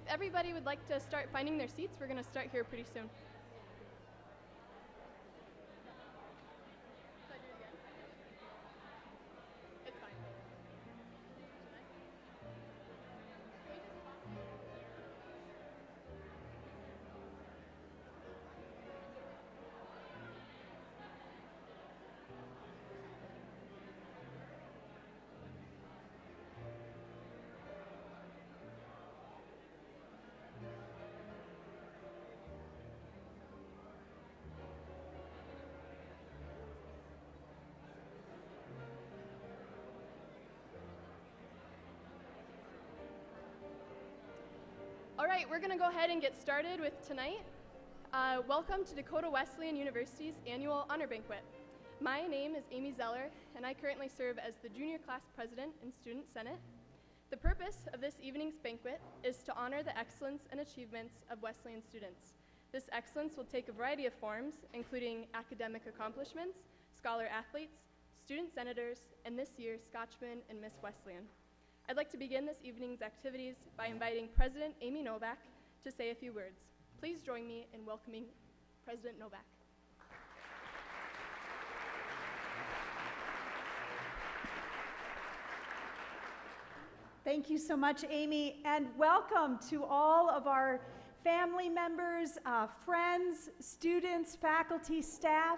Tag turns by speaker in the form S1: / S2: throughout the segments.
S1: if everybody would like to start finding their seats, we're going to start here pretty soon. All right, we're going to go ahead and get started with tonight. Welcome to Dakota Wesleyan University's annual honor banquet. My name is Amy Zeller, and I currently serve as the junior class president and student senate. The purpose of this evening's banquet is to honor the excellence and achievements of Wesleyan students. This excellence will take a variety of forms, including academic accomplishments, scholar athletes, student senators, and this year's Scotchman and Miss Wesleyan. I'd like to begin this evening's activities by inviting President Amy Novak to say a few words. Please join me in welcoming President Novak.
S2: Thank you so much, Amy, and welcome to all of our family members, friends, students, faculty, staff.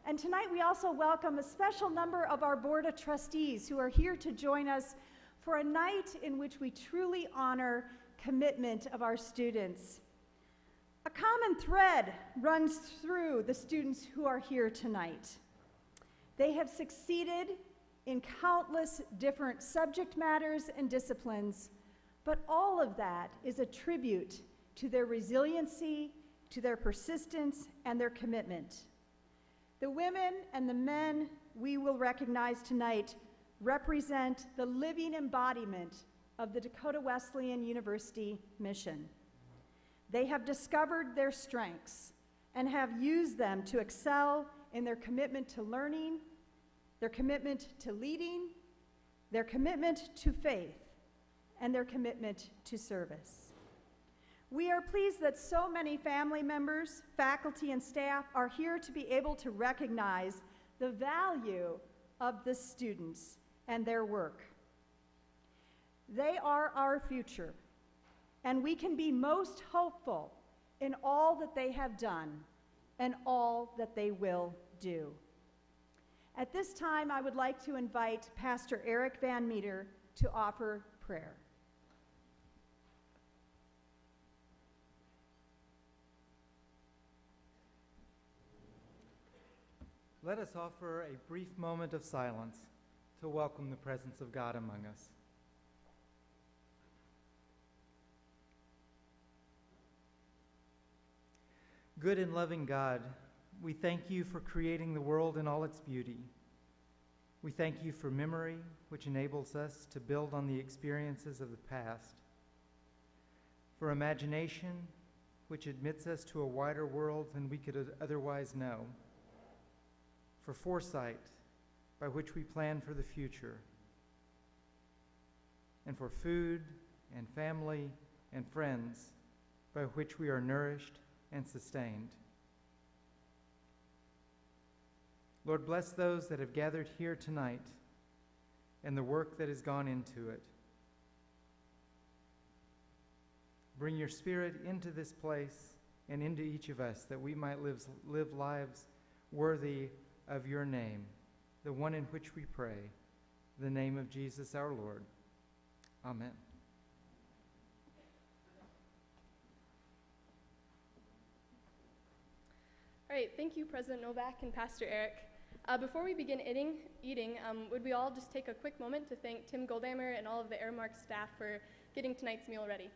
S2: And tonight we also welcome a special number of our Board of Trustees who are here to join us for a night in which we truly honor commitment of our students. A common thread runs through the students who are here tonight. They have succeeded in countless different subject matters and disciplines, but all of that is a tribute to their resiliency, to their persistence, and their commitment. The women and the men we will recognize tonight represent the living embodiment of the Dakota Wesleyan University mission. They have discovered their strengths and have used them to excel in their commitment to learning, their commitment to leading, their commitment to faith, and their commitment to service. We are pleased that so many family members, faculty, and staff are here to be able to recognize the value of the students and their work. They are our future, and we can be most hopeful in all that they have done and all that they will do. At this time, I would like to invite Pastor Eric Van Meter to offer prayer.
S3: Let us offer a brief moment of silence to welcome the presence of God among us. Good and loving God, we thank you for creating the world in all its beauty. We thank you for memory, which enables us to build on the experiences of the past, for imagination, which admits us to a wider world than we could otherwise know, for foresight, by which we plan for the future, and for food and family and friends, by which we are nourished and sustained. Lord, bless those that have gathered here tonight and the work that has gone into it. Bring your Spirit into this place and into each of us, that we might live lives worthy of your name, the one in which we pray, the name of Jesus our Lord. Amen.
S1: All right, thank you, President Novak and Pastor Eric. Before we begin eating, would we all just take a quick moment to thank Tim Goldhammer and all of the Airmark staff for getting tonight's meal ready.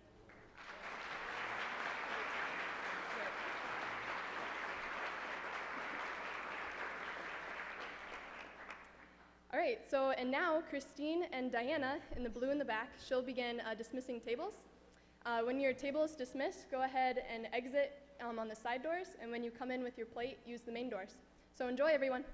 S1: All right, and now Christine and Diana in the blue in the back, she'll begin dismissing tables. When your table is dismissed, go ahead and exit on the side doors, and when you come in with your plate, use the main doors. So enjoy, everyone.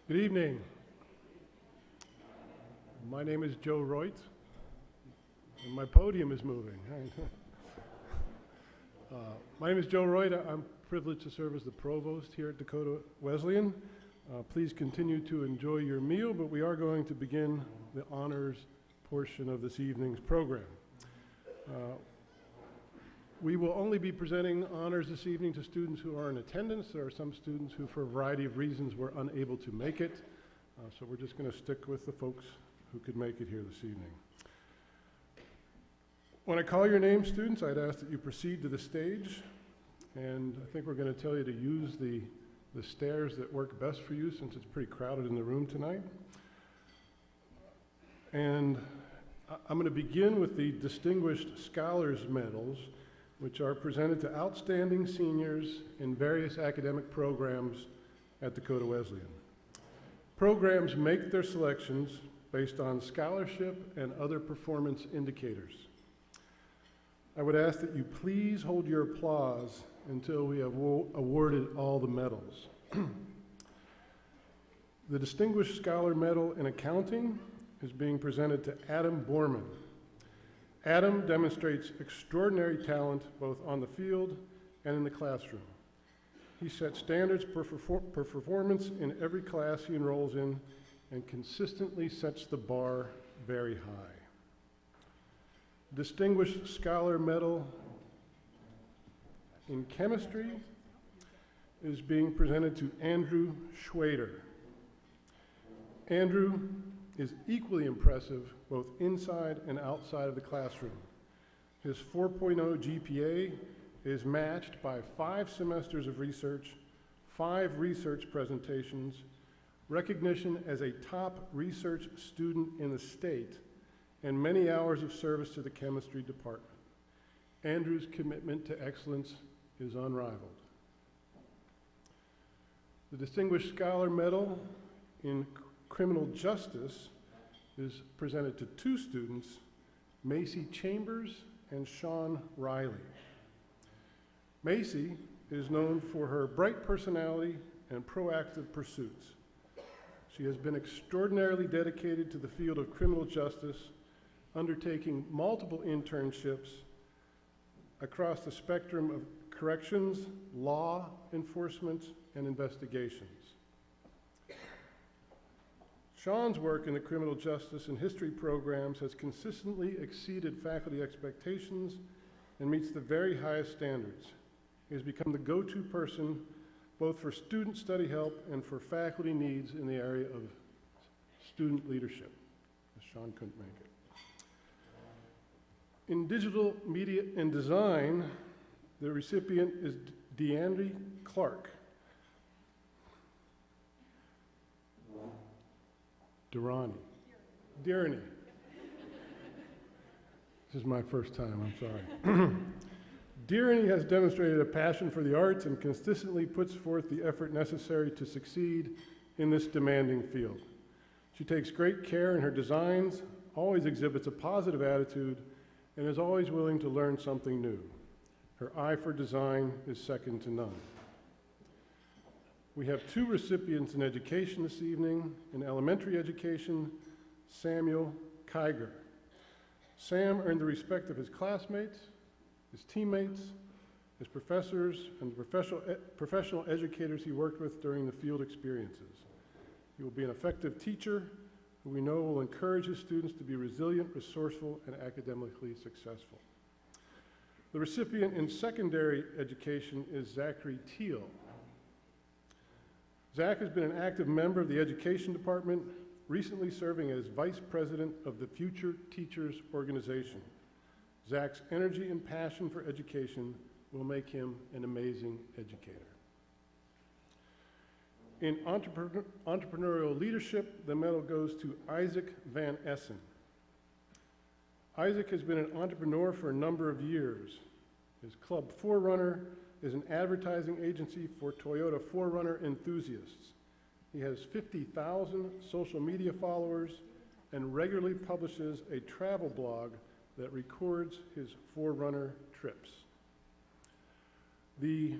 S4: Good evening. My name is Joe Reut, and my podium is moving. My name is Joe Reut. I'm privileged to serve as the provost here at Dakota Wesleyan. Please continue to enjoy your meal, but we are going to begin the honors portion of this evening's program. We will only be presenting honors this evening to students who are in attendance. There are some students who, for a variety of reasons, were unable to make it. So we're just going to stick with the folks who could make it here this evening. When I call your name, students, I'd ask that you proceed to the stage. And I think we're going to tell you to use the stairs that work best for you, since it's pretty crowded in the room tonight. And I'm going to begin with the Distinguished Scholars Medals, which are presented to outstanding seniors in various academic programs at Dakota Wesleyan. Programs make their selections based on scholarship and other performance indicators. I would ask that you please hold your applause until we have awarded all the medals. The Distinguished Scholar Medal in Accounting is being presented to Adam Borman. Adam demonstrates extraordinary talent both on the field and in the classroom. He sets standards per performance in every class he enrolls in and consistently sets the bar very high. Distinguished Scholar Medal in Chemistry is being presented to Andrew Schwader. Andrew is equally impressive both inside and outside of the classroom. His 4.0 GPA is matched by 5 semesters of research, 5 research presentations, recognition as a top research student in the state, and many hours of service to the chemistry department. Andrew's commitment to excellence is unrivaled. The Distinguished Scholar Medal in Criminal Justice is presented to 2 students, Macy Chambers and Sean Riley. Macy is known for her bright personality and proactive pursuits. She has been extraordinarily dedicated to the field of criminal justice, undertaking multiple internships across the spectrum of corrections, law enforcement, and investigations. Sean's work in the criminal justice and history programs has consistently exceeded faculty expectations and meets the very highest standards. He has become the go-to person both for student study help and for faculty needs in the area of student leadership, as Sean couldn't make it. In digital media and design, the recipient is DeAndre Clark. Dearney. This is my first time, I'm sorry. Dearney has demonstrated a passion for the arts and consistently puts forth the effort necessary to succeed in this demanding field. She takes great care in her designs, always exhibits a positive attitude, and is always willing to learn something new. Her eye for design is second to none. We have 2 recipients in education this evening. In elementary education, Samuel Kiger. Sam earned the respect of his classmates, his teammates, his professors, and the professional educators he worked with during the field experiences. He will be an effective teacher who we know will encourage his students to be resilient, resourceful, and academically successful. The recipient in secondary education is Zachary Teal. Zach has been an active member of the education department, recently serving as vice president of the Future Teachers Organization. Zach's energy and passion for education will make him an amazing educator. In entrepreneurial leadership, the medal goes to Isaac Van Essen. Isaac has been an entrepreneur for a number of years. His Club 4Runner is an advertising agency for Toyota 4Runner enthusiasts. He has 50,000 social media followers and regularly publishes a travel blog that records his 4Runner trips. The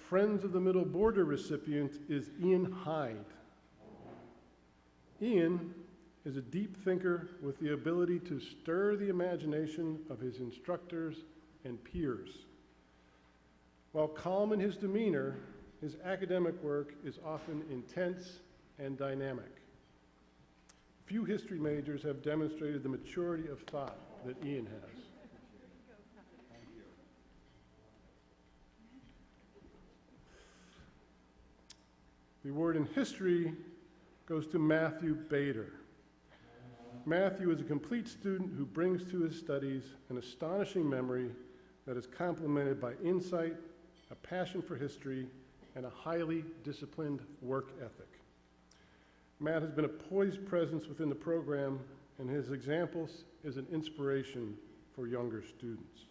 S4: Friends of the Middle Border recipient is Ian Hyde. Ian is a deep thinker with the ability to stir the imagination of his instructors and peers. While calm in his demeanor, his academic work is often intense and dynamic. Few history majors have demonstrated the maturity of thought that Ian has. The award in history goes to Matthew Bader. Matthew is a complete student who brings to his studies an astonishing memory that is complemented by insight, a passion for history, and a highly disciplined work ethic. Matt has been a poised presence within the program, and his examples is an inspiration for younger students.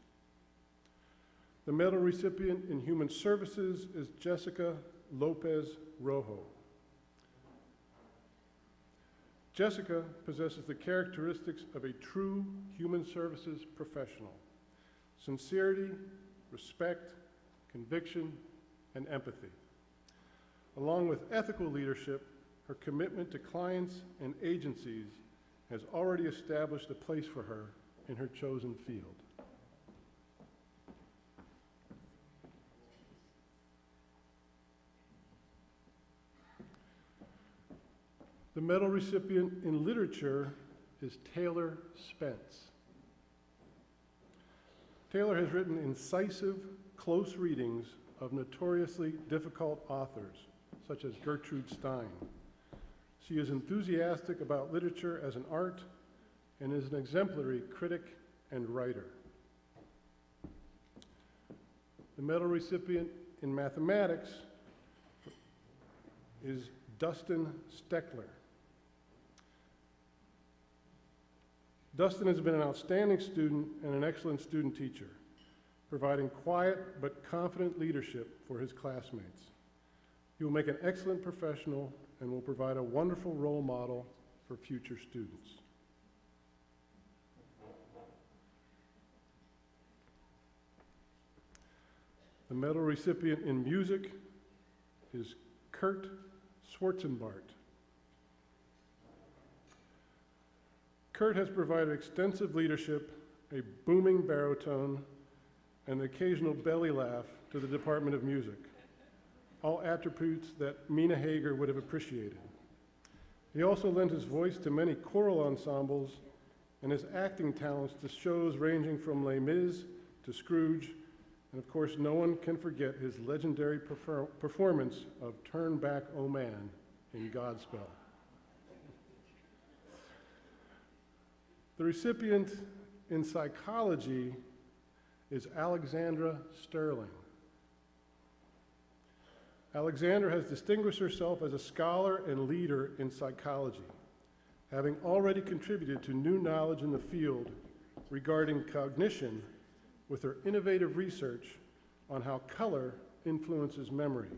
S4: The medal recipient in Human Services is Jessica Lopez Rojo. Jessica possesses the characteristics of a true human services professional: sincerity, respect, conviction, and empathy. Along with ethical leadership, her commitment to clients and agencies has already established a place for her in her chosen field. The medal recipient in literature is Taylor Spence. Taylor has written incisive, close readings of notoriously difficult authors, such as Gertrude Stein. She is enthusiastic about literature as an art and is an exemplary critic and writer. The medal recipient in mathematics is Dustin Steckler. Dustin has been an outstanding student and an excellent student teacher, providing quiet but confident leadership for his classmates. He will make an excellent professional and will provide a wonderful role model for future students. The medal recipient in music is Kurt Schwarzenbart. Kurt has provided extensive leadership, a booming baritone, and the occasional belly laugh to the Department of Music, all attributes that Mina Hager would have appreciated. He also lent his voice to many choral ensembles and his acting talents to shows ranging from Les Mis to Scrooge, and of course no one can forget his legendary performance of Turn Back, O Man in Godspell. The recipient in psychology is Alexandra Sterling. Alexandra has distinguished herself as a scholar and leader in psychology, having already contributed to new knowledge in the field regarding cognition with her innovative research on how color influences memory.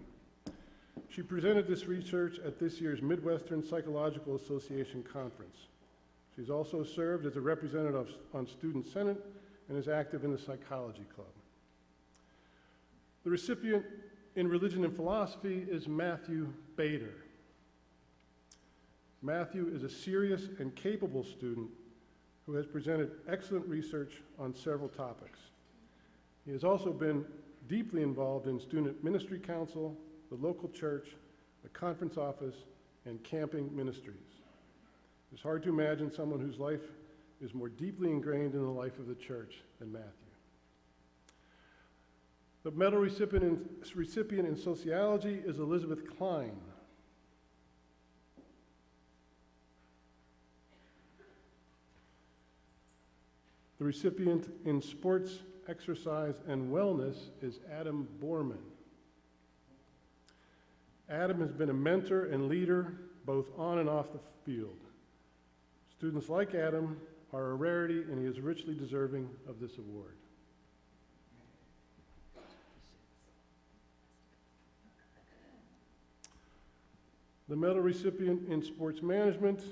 S4: She presented this research at this year's Midwestern Psychological Association conference. She's also served as a representative on Student Senate and is active in the Psychology Club. The recipient in Religion and Philosophy is Matthew Bader. Matthew is a serious and capable student who has presented excellent research on several topics. He has also been deeply involved in Student Ministry Council, the local church, the conference office, and camping ministries. It's hard to imagine someone whose life is more deeply ingrained in the life of the church than Matthew. The medal recipient in sociology is Elizabeth Klein. The recipient in sports, exercise, and wellness is Adam Borman. Adam has been a mentor and leader both on and off the field. Students like Adam are a rarity, and he is richly deserving of this award. The medal recipient in sports management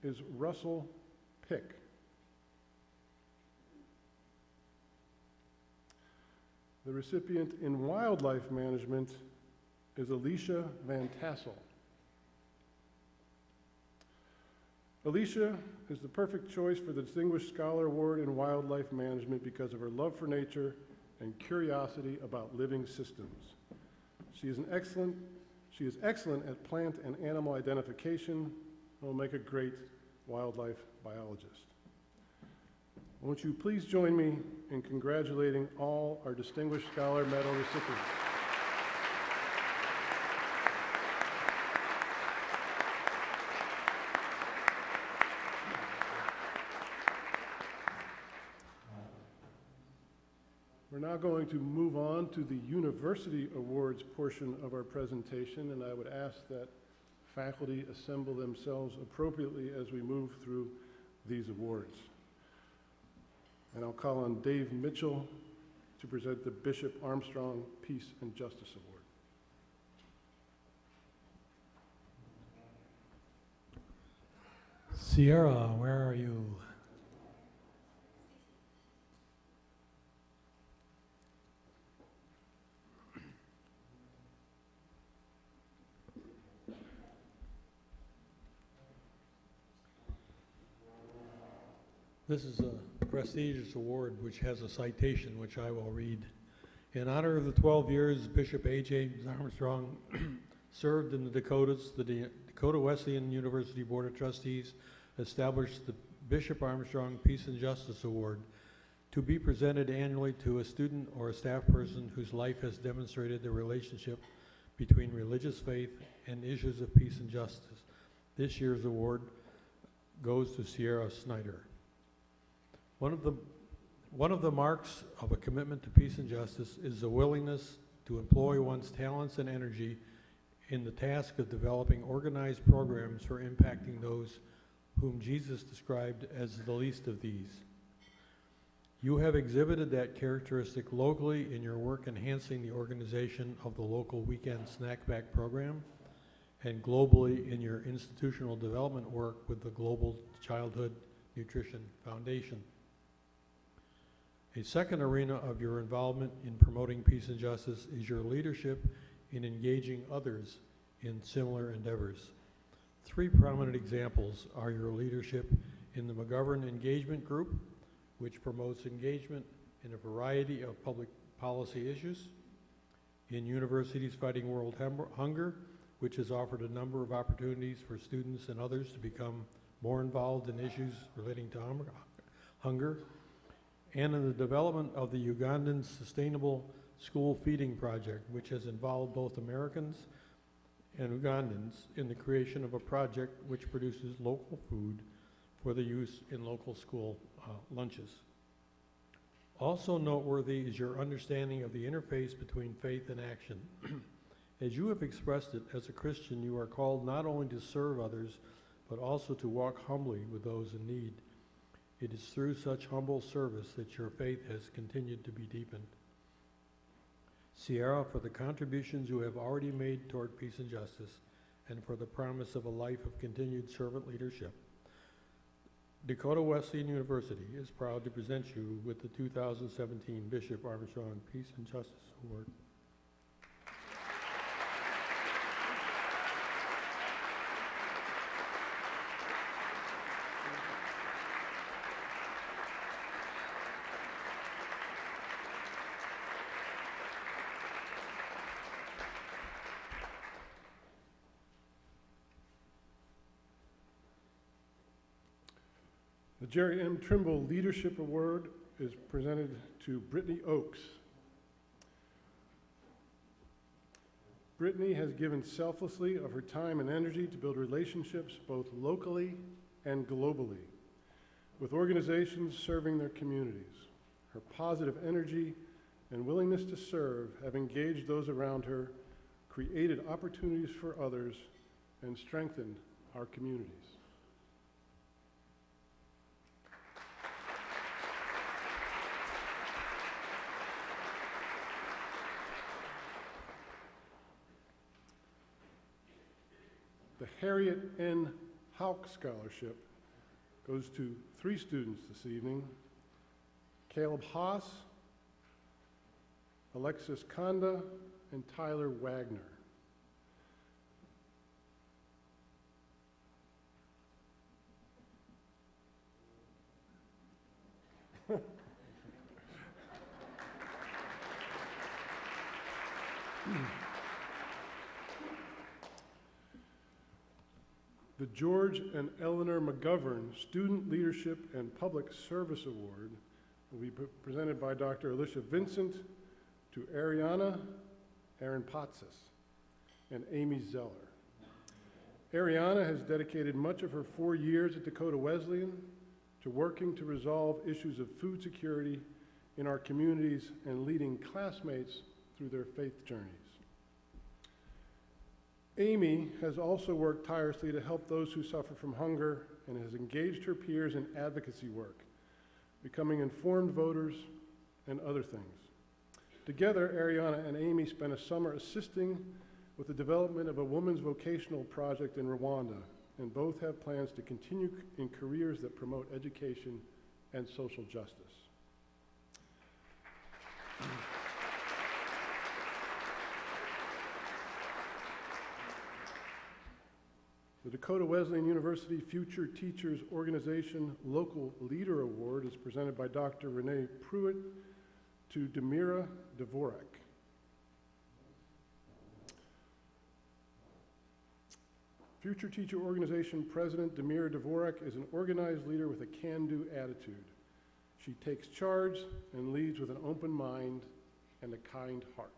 S4: is Russell Pick. The recipient in wildlife management is Alicia Van Tassel. Alicia is the perfect choice for the Distinguished Scholar Award in Wildlife Management because of her love for nature and curiosity about living systems. She is excellent at plant and animal identification and will make a great wildlife biologist. Won't you please join me in congratulating all our Distinguished Scholar Medal recipients. We're now going to move on to the University Awards portion of our presentation, and I would ask that faculty assemble themselves appropriately as we move through these awards. And I'll call on Dave Mitchell to present the Bishop Armstrong Peace and Justice Award.
S5: Sierra, where are you? This is a prestigious award which has a citation which I will read. In honor of the 12 years Bishop A.J. Armstrong served in the Dakotas, the Dakota Wesleyan University Board of Trustees established the Bishop Armstrong Peace and Justice Award to be presented annually to a student or a staff person whose life has demonstrated the relationship between religious faith and issues of peace and justice. This year's award goes to Sierra Snyder. One of the marks of a commitment to peace and justice is the willingness to employ one's talents and energy in the task of developing organized programs for impacting those whom Jesus described as the least of these. You have exhibited that characteristic locally in your work enhancing the organization of the local weekend snack bag program, and globally in your institutional development work with the Global Childhood Nutrition Foundation. A second arena of your involvement in promoting peace and justice is your leadership in engaging others in similar endeavors. Three prominent examples are your leadership in the McGovern Engagement Group, which promotes engagement in a variety of public policy issues, in Universities Fighting World Hunger, which has offered a number of opportunities for students and others to become more involved in issues relating to hunger, and in the development of the Ugandan Sustainable School Feeding Project, which has involved both Americans and Ugandans in the creation of a project which produces local food for the use in local school lunches. Also noteworthy is your understanding of the interface between faith and action. As you have expressed it, as a Christian, you are called not only to serve others, but also to walk humbly with those in need. It is through such humble service that your faith has continued to be deepened. Sierra, for the contributions you have already made toward peace and justice, and for the promise of a life of continued servant leadership, Dakota Wesleyan University is proud to present you with the 2017 Bishop Armstrong Peace and Justice Award.
S4: The Jerry M. Trimble Leadership Award is presented to Brittany Oakes. Brittany has given selflessly of her time and energy to build relationships both locally and globally with organizations serving their communities. Her positive energy and willingness to serve have engaged those around her, created opportunities for others, and strengthened our communities. The Harriet N. Houck Scholarship goes to 3 students this evening: Caleb Haas, Alexis Conda, and Tyler Wagner. The George and Eleanor McGovern Student Leadership and Public Service Award will be presented by Dr. Alicia Vincent to Ariana Aaron Patsis and Amy Zeller. Ariana has dedicated much of her 4 years at Dakota Wesleyan to working to resolve issues of food security in our communities and leading classmates through their faith journeys. Amy has also worked tirelessly to help those who suffer from hunger and has engaged her peers in advocacy work, becoming informed voters and other things. Together, Ariana and Amy spent a summer assisting with the development of a women's vocational project in Rwanda, and both have plans to continue in careers that promote education and social justice. The Dakota Wesleyan University Future Teachers Organization Local Leader Award is presented by Dr. Renee Pruitt to Demira Dvorak. Future Teacher Organization President Demira Dvorak is an organized leader with a can-do attitude. She takes charge and leads with an open mind and a kind heart.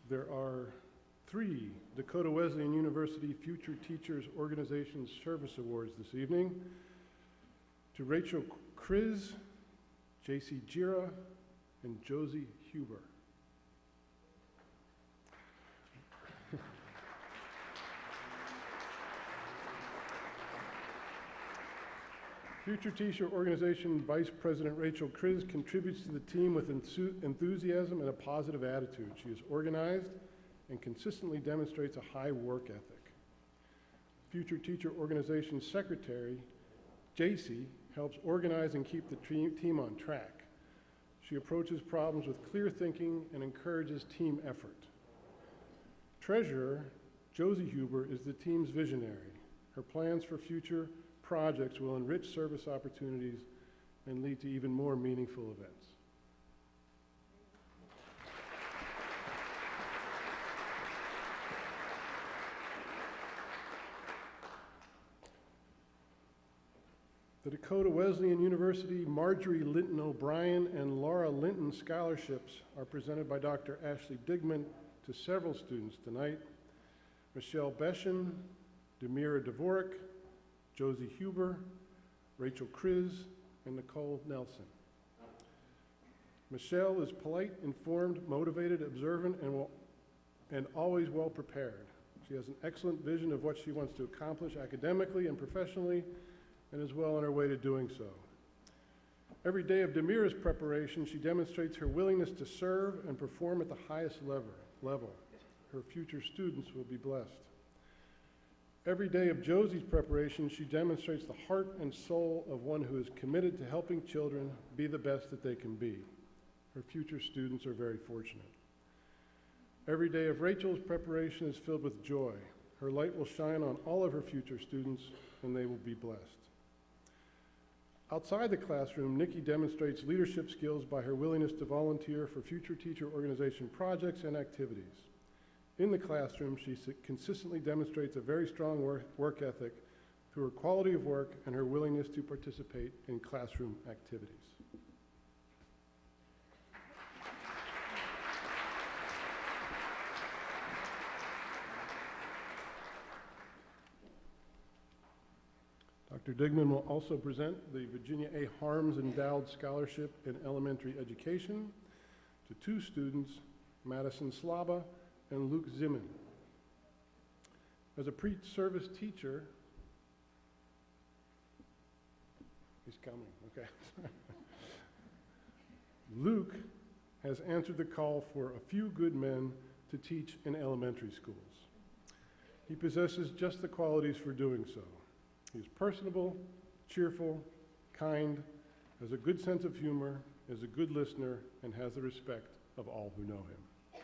S4: There are 3 Dakota Wesleyan University Future Teachers Organization Service Awards this evening to Rachel Kriz, J.C. Gira, and Josie Huber. Future Teacher Organization Vice President Rachel Kriz contributes to the team with enthusiasm and a positive attitude. She is organized and consistently demonstrates a high work ethic. Future Teacher Organization Secretary J.C. helps organize and keep the team on track. She approaches problems with clear thinking and encourages team effort. Treasurer Josie Huber is the team's visionary. Her plans for future projects will enrich service opportunities and lead to even more meaningful events. The Dakota Wesleyan University Marjorie Linton O'Brien and Laura Linton scholarships are presented by Dr. Ashley Digman to several students tonight: Michelle Beshen, Demira Dvorak, Josie Huber, Rachel Kriz, and Nicole Nelson. Michelle is polite, informed, motivated, observant, and always well prepared. She has an excellent vision of what she wants to accomplish academically and professionally, and is well on her way to doing so. Every day of Demira's preparation, she demonstrates her willingness to serve and perform at the highest level. Her future students will be blessed. Every day of Josie's preparation, she demonstrates the heart and soul of one who is committed to helping children be the best that they can be. Her future students are very fortunate. Every day of Rachel's preparation is filled with joy. Her light will shine on all of her future students, and they will be blessed. Outside the classroom, Nikki demonstrates leadership skills by her willingness to volunteer for future teacher organization projects and activities. In the classroom, she consistently demonstrates a very strong work ethic through her quality of work and her willingness to participate in classroom activities. Dr. Digman will also present the Virginia A. Harms Endowed Scholarship in Elementary Education to 2 students, Madison Slaba and Luke Zimin. As a pre-service teacher, he's coming, okay. Luke has answered the call for a few good men to teach in elementary schools. He possesses just the qualities for doing so. He's personable, cheerful, kind, has a good sense of humor, is a good listener, and has the respect of all who know him.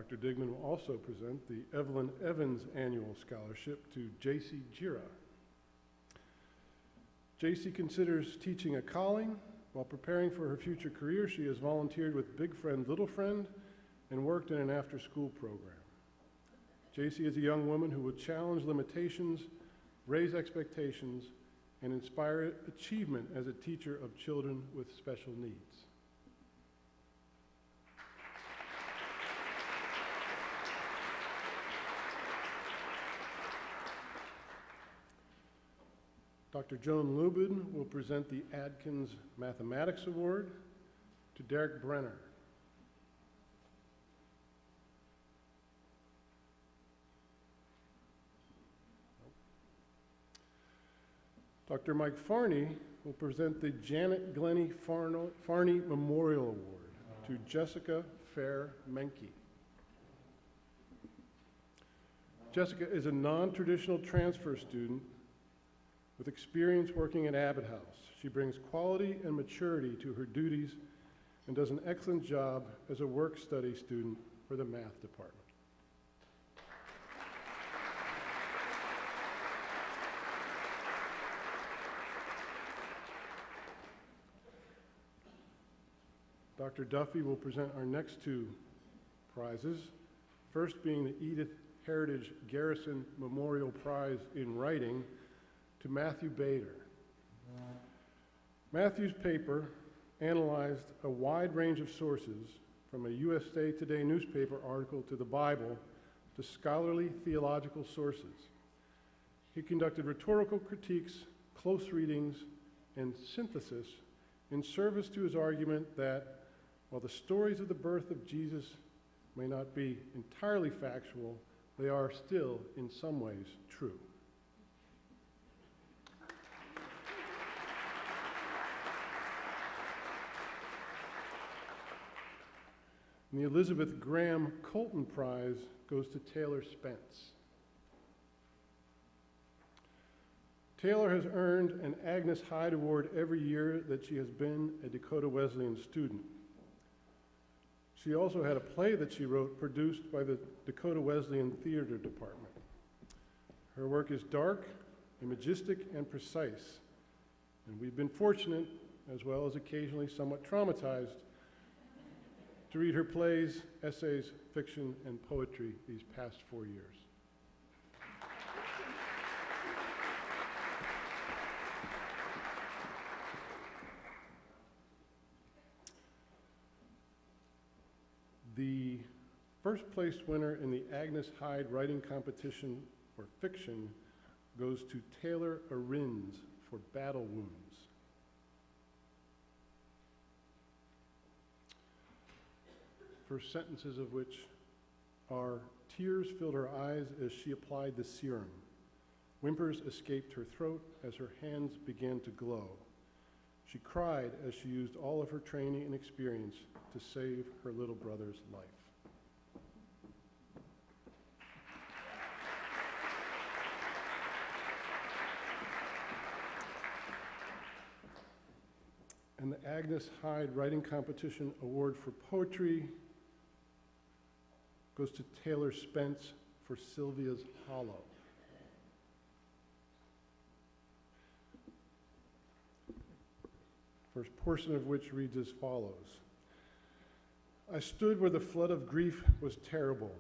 S4: Dr. Digman will also present the Evelyn Evans Annual Scholarship to J.C. Gira. J.C. considers teaching a calling. While preparing for her future career, she has volunteered with Big Friend, Little Friend and worked in an after-school program. J.C. is a young woman who will challenge limitations, raise expectations, and inspire achievement as a teacher of children with special needs. Dr. Joan Lubin will present the Adkins Mathematics Award to Derek Brenner. Dr. Mike Farney will present the Janet Glennie Farney Memorial Award to Jessica Fair Menke. Jessica is a non-traditional transfer student with experience working at Abbott House. She brings quality and maturity to her duties and does an excellent job as a work-study student for the math department. Dr. Duffy will present our next two prizes, first being the Edith Heritage Garrison Memorial Prize in Writing to Matthew Bader. Matthew's paper analyzed a wide range of sources, from a USA Today newspaper article to the Bible to scholarly theological sources. He conducted rhetorical critiques, close readings, and synthesis in service to his argument that while the stories of the birth of Jesus may not be entirely factual, they are still in some ways true. And the Elizabeth Graham Colton Prize goes to Taylor Spence. Taylor has earned an Agnes Hyde Award every year that she has been a Dakota Wesleyan student. She also had a play that she wrote produced by the Dakota Wesleyan Theater Department. Her work is dark, imagistic, and precise. And we've been fortunate, as well as occasionally somewhat traumatized, to read her plays, essays, fiction, and poetry these past 4 years. The first place winner in the Agnes Hyde Writing Competition for Fiction goes to Taylor Arins for Battle Wounds. First sentences of which are, tears filled her eyes as she applied the serum. Whimpers escaped her throat as her hands began to glow. She cried as she used all of her training and experience to save her little brother's life. And the Agnes Hyde Writing Competition Award for Poetry goes to Taylor Spence for Sylvia's Hollow. First portion of which reads as follows. I stood where the flood of grief was terrible.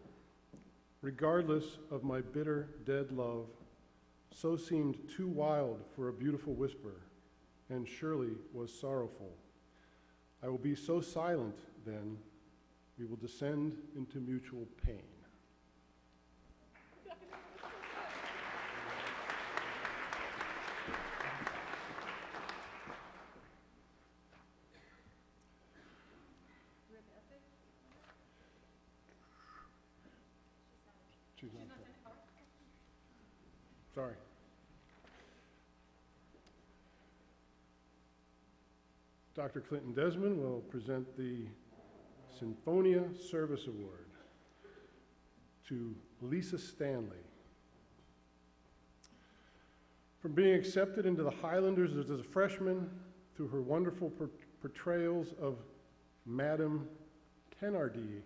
S4: Regardless of my bitter, dead love, so seemed too wild for a beautiful whisper, and surely was sorrowful. I will be so silent, then, we will descend into mutual pain. She's not there. Sorry. Dr. Clinton Desmond will present the Sinfonia Service Award to Lisa Stanley. From being accepted into the Highlanders as a freshman through her wonderful portrayals of Madame Thénardier,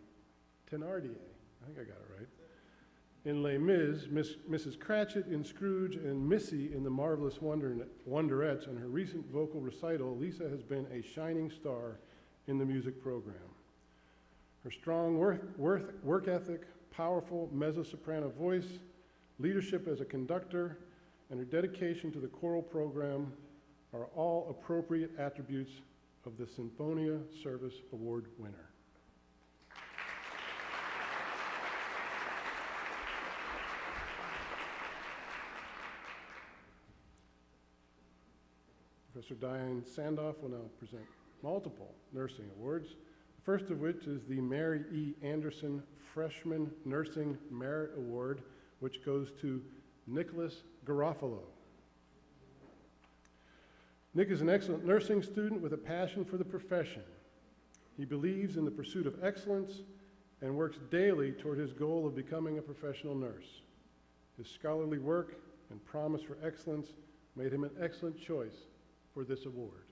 S4: think I got it right. In Les Mis, Mrs. Cratchit in Scrooge, and Missy in The Marvelous Wonderettes. And her recent vocal recital, Lisa has been a shining star in the music program. Her strong work ethic, powerful mezzo-soprano voice, leadership as a conductor, and her dedication to the choral program are all appropriate attributes of the Sinfonia Service Award winner. Professor Diane Sandoff will now present multiple nursing awards, the first of which is the Mary E. Anderson Freshman Nursing Merit Award, which goes to Nicholas Garofalo. Nick is an excellent nursing student with a passion for the profession. He believes in the pursuit of excellence and works daily toward his goal of becoming a professional nurse. His scholarly work and promise for excellence made him an excellent choice for this award.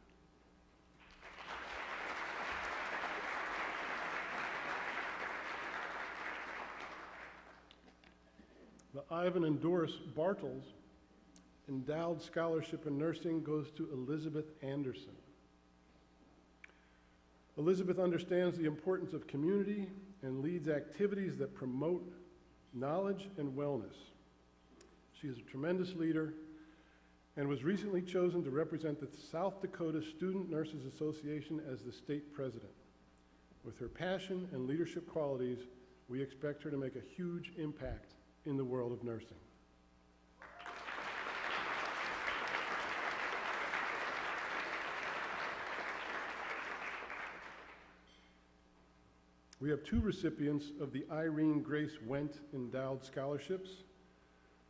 S4: The Ivan and Doris Bartels Endowed Scholarship in Nursing goes to Elizabeth Anderson. Elizabeth understands the importance of community and leads activities that promote knowledge and wellness. She is a tremendous leader and was recently chosen to represent the South Dakota Student Nurses Association as the state president. With her passion and leadership qualities, we expect her to make a huge impact in the world of nursing. We have two recipients of the Irene Grace Wendt Endowed Scholarships,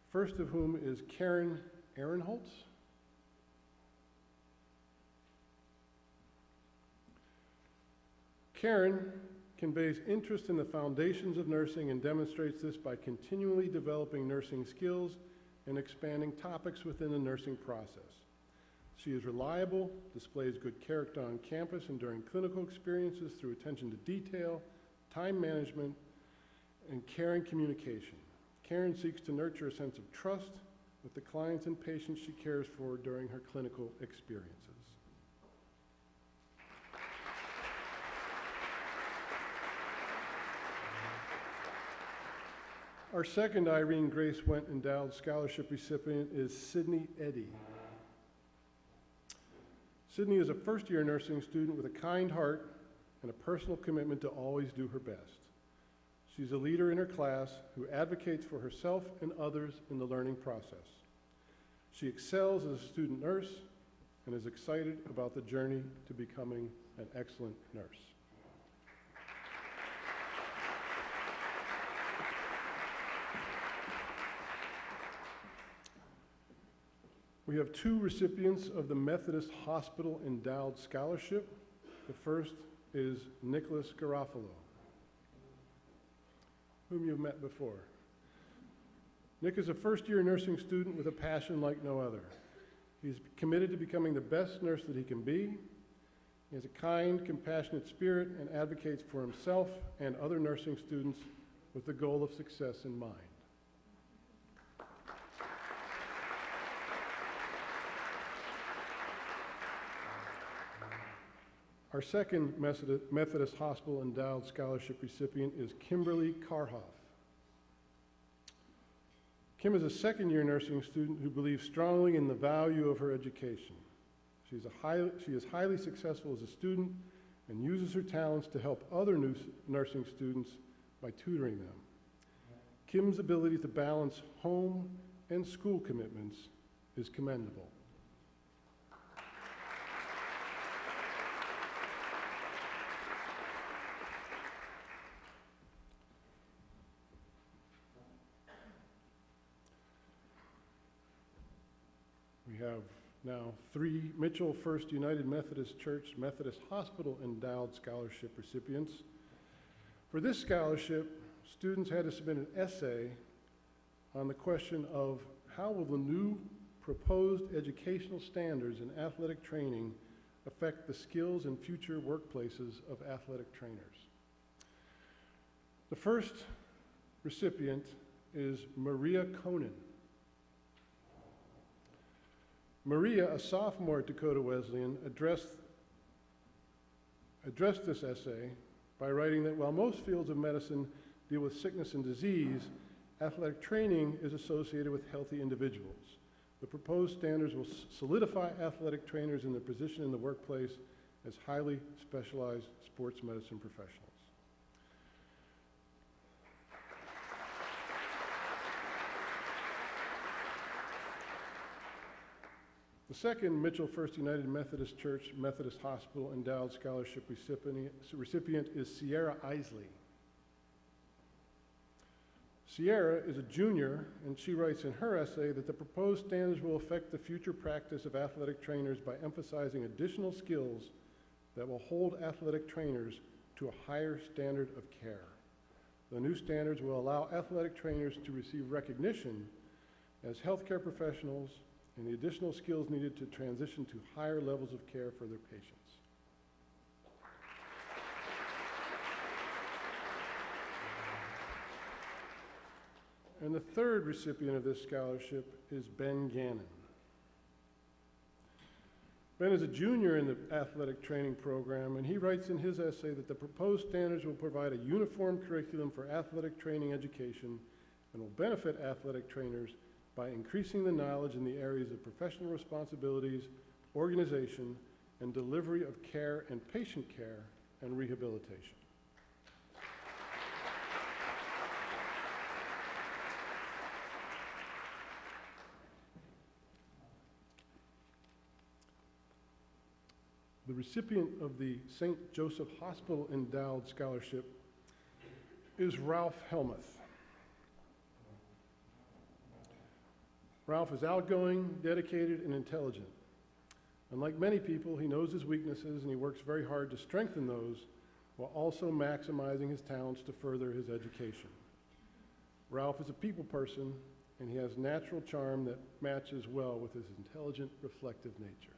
S4: first of whom is Karen Ehrenholtz. Karen conveys interest in the foundations of nursing and demonstrates this by continually developing nursing skills and expanding topics within the nursing process. She is reliable, displays good character on campus and during clinical experiences through attention to detail, time management, and caring communication. Karen seeks to nurture a sense of trust with the clients and patients she cares for during her clinical experiences. Our second Irene Grace Wendt Endowed Scholarship recipient is Sydney Eddy. Sydney is a first-year nursing student with a kind heart and a personal commitment to always do her best. She's a leader in her class who advocates for herself and others in the learning process. She excels as a student nurse and is excited about the journey to becoming an excellent nurse. We have two recipients of the Methodist Hospital Endowed Scholarship. The first is Nicholas Garofalo, whom you've met before. Nick is a first-year nursing student with a passion like no other. He's committed to becoming the best nurse that he can be. He has a kind, compassionate spirit and advocates for himself and other nursing students with the goal of success in mind. Our second Methodist Hospital Endowed Scholarship recipient is Kimberly Karhoff. Kim is a second-year nursing student who believes strongly in the value of her education. She is highly successful as a student and uses her talents to help other nursing students by tutoring them. Kim's ability to balance home and school commitments is commendable. We have now three Mitchell First United Methodist Church Methodist Hospital Endowed Scholarship recipients. For this scholarship, students had to submit an essay on the question of how will the new proposed educational standards in athletic training affect the skills and future workplaces of athletic trainers. The first recipient is Maria Conan. Maria, a sophomore at Dakota Wesleyan, addressed this essay by writing that while most fields of medicine deal with sickness and disease, athletic training is associated with healthy individuals. The proposed standards will solidify athletic trainers in their position in the workplace as highly specialized sports medicine professionals. The second Mitchell First United Methodist Church Methodist Hospital Endowed Scholarship recipient is Sierra Isley. Sierra is a junior, and she writes in her essay that the proposed standards will affect the future practice of athletic trainers by emphasizing additional skills that will hold athletic trainers to a higher standard of care. The new standards will allow athletic trainers to receive recognition as healthcare professionals and the additional skills needed to transition to higher levels of care for their patients. And the third recipient of this scholarship is Ben Gannon. Ben is a junior in the athletic training program, and he writes in his essay that the proposed standards will provide a uniform curriculum for athletic training education and will benefit athletic trainers by increasing the knowledge in the areas of professional responsibilities, organization, and delivery of care and patient care and rehabilitation. The recipient of the St. Joseph Hospital Endowed Scholarship is Ralph Helmuth. Ralph is outgoing, dedicated, and intelligent. Unlike many people, he knows his weaknesses and he works very hard to strengthen those while also maximizing his talents to further his education. Ralph is a people person and he has natural charm that matches well with his intelligent, reflective nature.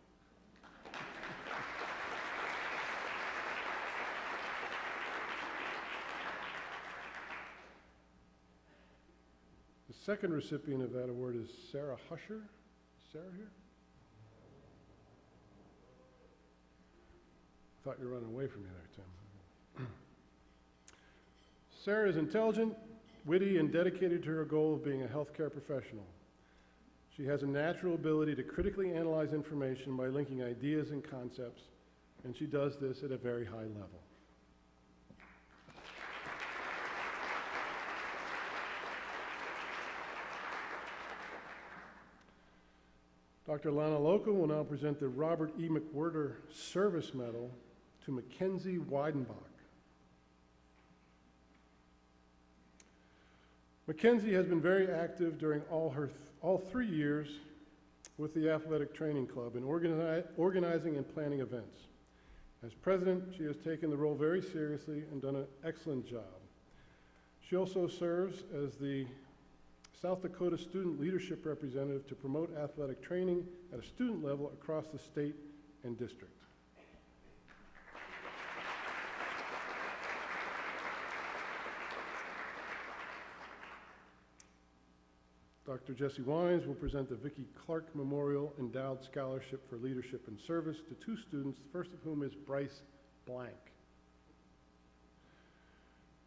S4: The second recipient of that award is Sarah Husher. Is Sarah here? I thought you were running away from me there, Tim. Sarah is intelligent, witty, and dedicated to her goal of being a healthcare professional. She has a natural ability to critically analyze information by linking ideas and concepts, and she does this at a very high level. Dr. Lana Loco will now present the Robert E. McWhirter Service Medal to Mackenzie Weidenbach. Mackenzie has been very active during all 3 years with the Athletic Training Club in organizing and planning events. As president, she has taken the role very seriously and done an excellent job. She also serves as the South Dakota Student Leadership Representative to promote athletic training at a student level across the state and district. Dr. Jesse Wines will present the Vicki Clark Memorial Endowed Scholarship for Leadership and Service to 2 students, the first of whom is Bryce Blank.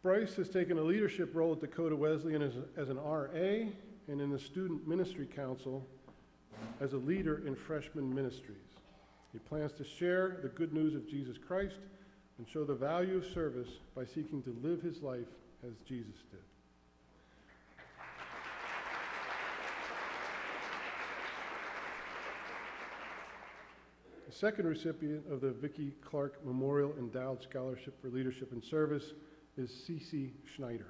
S4: Bryce has taken a leadership role at Dakota Wesleyan as an RA and in the Student Ministry Council as a leader in freshman ministries. He plans to share the good news of Jesus Christ and show the value of service by seeking to live his life as Jesus did. The second recipient of the Vicki Clark Memorial Endowed Scholarship for Leadership and Service is Cece Schneider.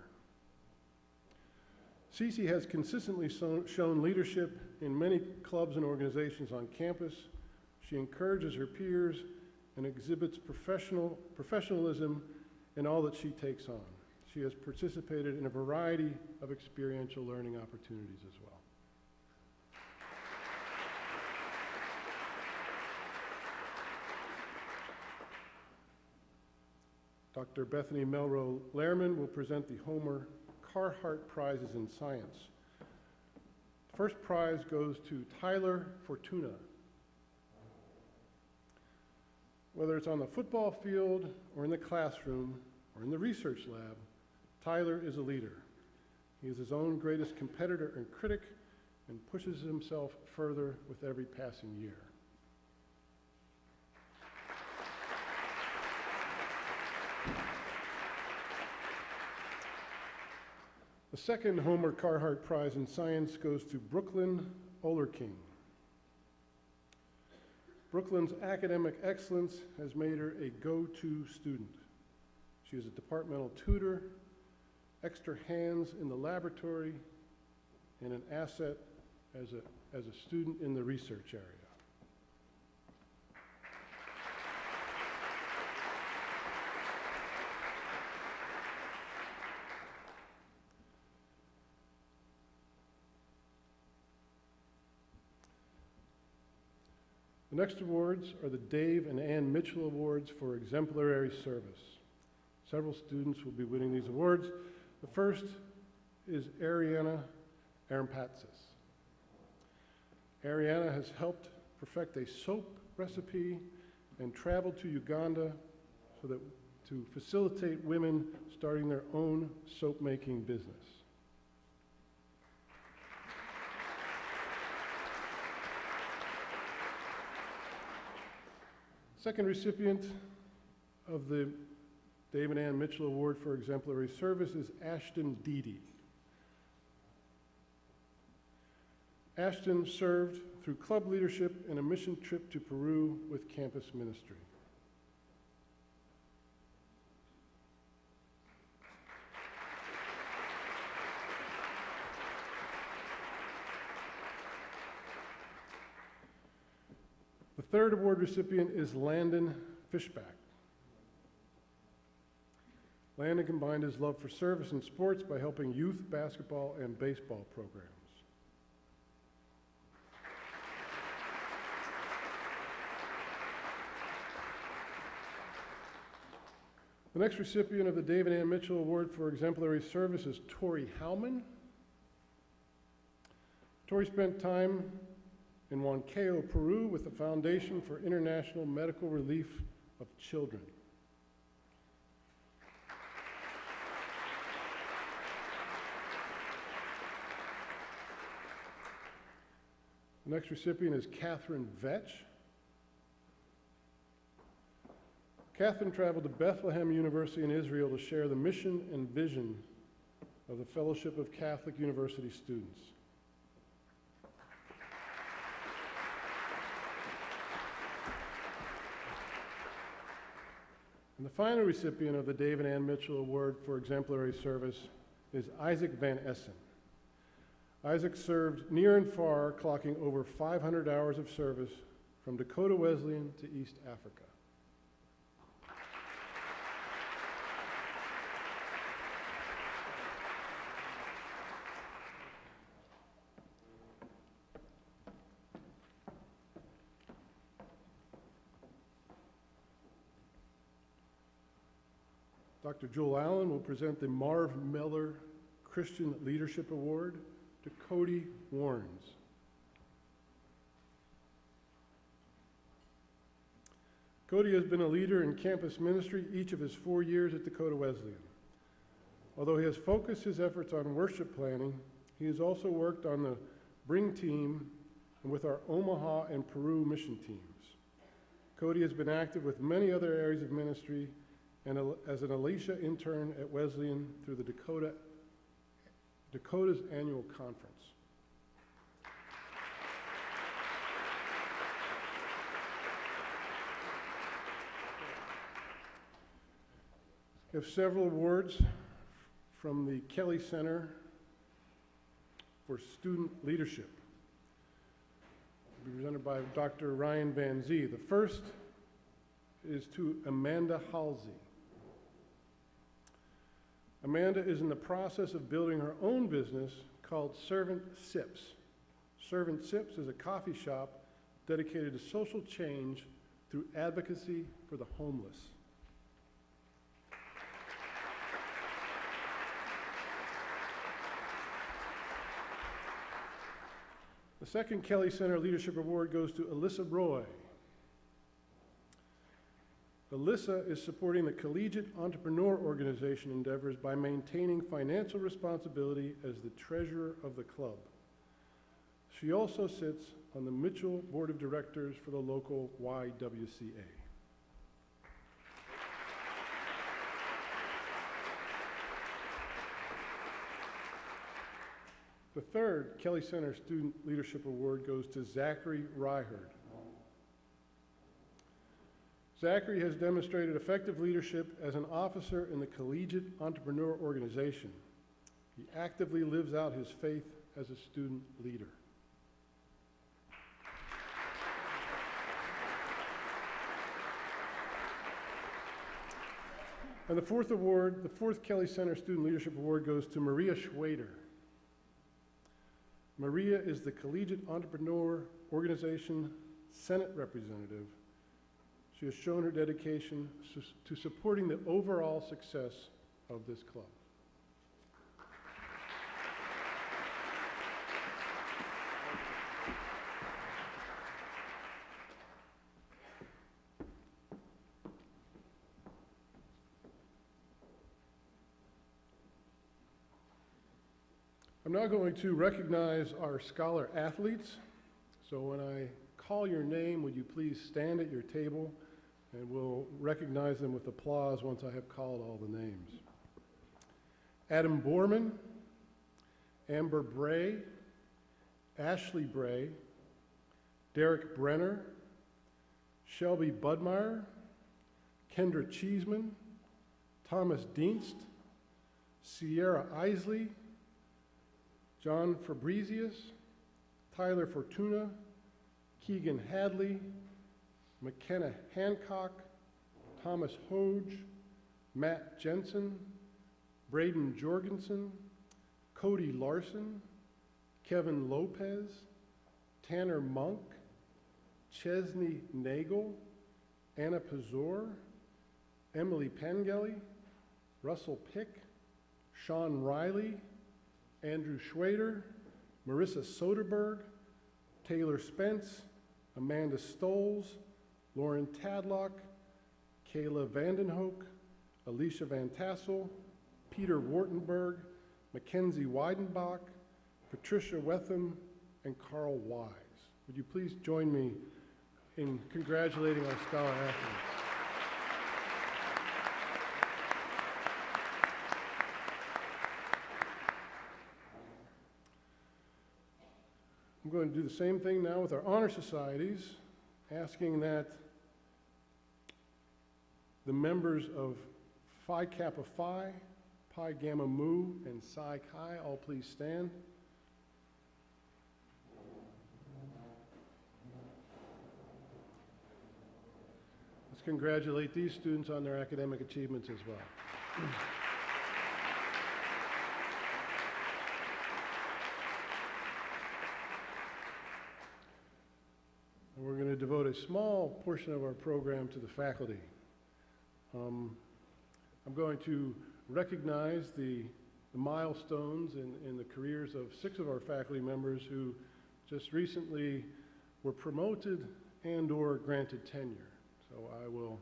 S4: Cece has consistently shown leadership in many clubs and organizations on campus. She encourages her peers and exhibits professionalism in all that she takes on. She has participated in a variety of experiential learning opportunities as well. Dr. Bethany Melro Lehrman will present the Homer Carhart Prizes in Science. First prize goes to Tyler Fortuna. Whether it's on the football field or in the classroom or in the research lab, Tyler is a leader. He is his own greatest competitor and critic and pushes himself further with every passing year. The second Homer Carhart Prize in Science goes to Brooklyn Olerking. Brooklyn's academic excellence has made her a go-to student. She is a departmental tutor, extra hands in the laboratory, and an asset as a student in the research area. The next awards are the Dave and Ann Mitchell Awards for Exemplary Service. Several students will be winning these awards. The first is Ariana Arampatsis. Ariana has helped perfect a soap recipe and traveled to Uganda to facilitate women starting their own soap-making business. Second recipient of the Dave and Ann Mitchell Award for Exemplary Service is Ashton Deedy. Ashton served through club leadership and a mission trip to Peru with campus ministry. The third award recipient is Landon Fishback. Landon combined his love for service and sports by helping youth basketball and baseball programs. The next recipient of the Dave and Ann Mitchell Award for Exemplary Service is Tori Howman. Tori spent time in Huancayo, Peru with the Foundation for International Medical Relief of Children. The next recipient is Catherine Vetch. Catherine traveled to Bethlehem University in Israel to share the mission and vision of the Fellowship of Catholic University Students. And the final recipient of the Dave and Ann Mitchell Award for Exemplary Service is Isaac Van Essen. Isaac served near and far, clocking over 500 hours of service from Dakota Wesleyan to East Africa. Dr. Joel Allen will present the Marv Miller Christian Leadership Award to Cody Warnes. Cody has been a leader in campus ministry each of his 4 years at Dakota Wesleyan. Although he has focused his efforts on worship planning, he has also worked on the Bring team and with our Omaha and Peru mission teams. Cody has been active with many other areas of ministry and as an Alicia intern at Wesleyan through the Dakota's annual conference. We have several awards from the Kelly Center for Student Leadership. Will be presented by Dr. Ryan Van Zee. The first is to Amanda Halsey. Amanda is in the process of building her own business called Servant Sips. Servant Sips is a coffee shop dedicated to social change through advocacy for the homeless. The second Kelly Center Leadership Award goes to Alyssa Roy. Alyssa is supporting the Collegiate Entrepreneur Organization endeavors by maintaining financial responsibility as the treasurer of the club. She also sits on the Mitchell Board of Directors for the local YWCA. The third Kelly Center Student Leadership Award goes to Zachary Ryherd. Zachary has demonstrated effective leadership as an officer in the Collegiate Entrepreneur Organization. He actively lives out his faith as a student leader. And the fourth award, the fourth Kelly Center Student Leadership Award goes to Maria Schwader. Maria is the Collegiate Entrepreneur Organization Senate Representative. She has shown her dedication to supporting the overall success of this club. I'm now going to recognize our scholar athletes. So when I call your name, would you please stand at your table, and we'll recognize them with applause once I have called all the names. Adam Borman, Amber Bray, Ashley Bray, Derek Brenner, Shelby Budmeyer, Kendra Cheeseman, Thomas Dienst, Sierra Isley, John Fabrizius, Tyler Fortuna, Keegan Hadley, McKenna Hancock, Thomas Hoge, Matt Jensen, Braden Jorgensen, Cody Larson, Kevin Lopez, Tanner Monk, Chesney Nagel, Anna Pazor, Emily Pengelly, Russell Pick, Sean Riley, Andrew Schwader, Marissa Soderberg, Taylor Spence, Amanda Stoles, Lauren Tadlock, Kayla Vandenhoek, Alicia Van Tassel, Peter Wartenberg, Mackenzie Weidenbach, Patricia Wetham, and Carl Wise. Would you please join me in congratulating our scholar athletes? I'm going to do the same thing now with our honor societies, asking that the members of Phi Kappa Phi, Pi Gamma Mu, and Psi Chi all please stand. Let's congratulate these students on their academic achievements as well. We're going to devote a small portion of our program to the faculty. I'm going to recognize the milestones in the careers of 6 of our faculty members who just recently were promoted and/or granted tenure. So I will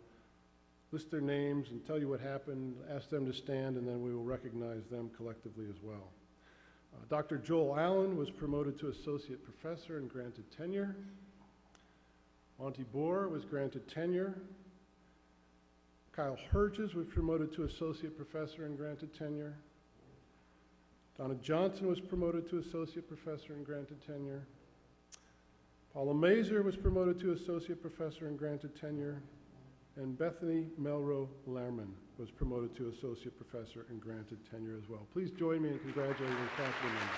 S4: list their names and tell you what happened, ask them to stand, and then we will recognize them collectively as well. Dr. Joel Allen was promoted to associate professor and granted tenure. Monty Bohr was granted tenure. Kyle Herges was promoted to associate professor and granted tenure. Donna Johnson was promoted to associate professor and granted tenure. Paula Mazur was promoted to associate professor and granted tenure. And Bethany Melro Lerman was promoted to associate professor and granted tenure as well. Please join me in congratulating the faculty members.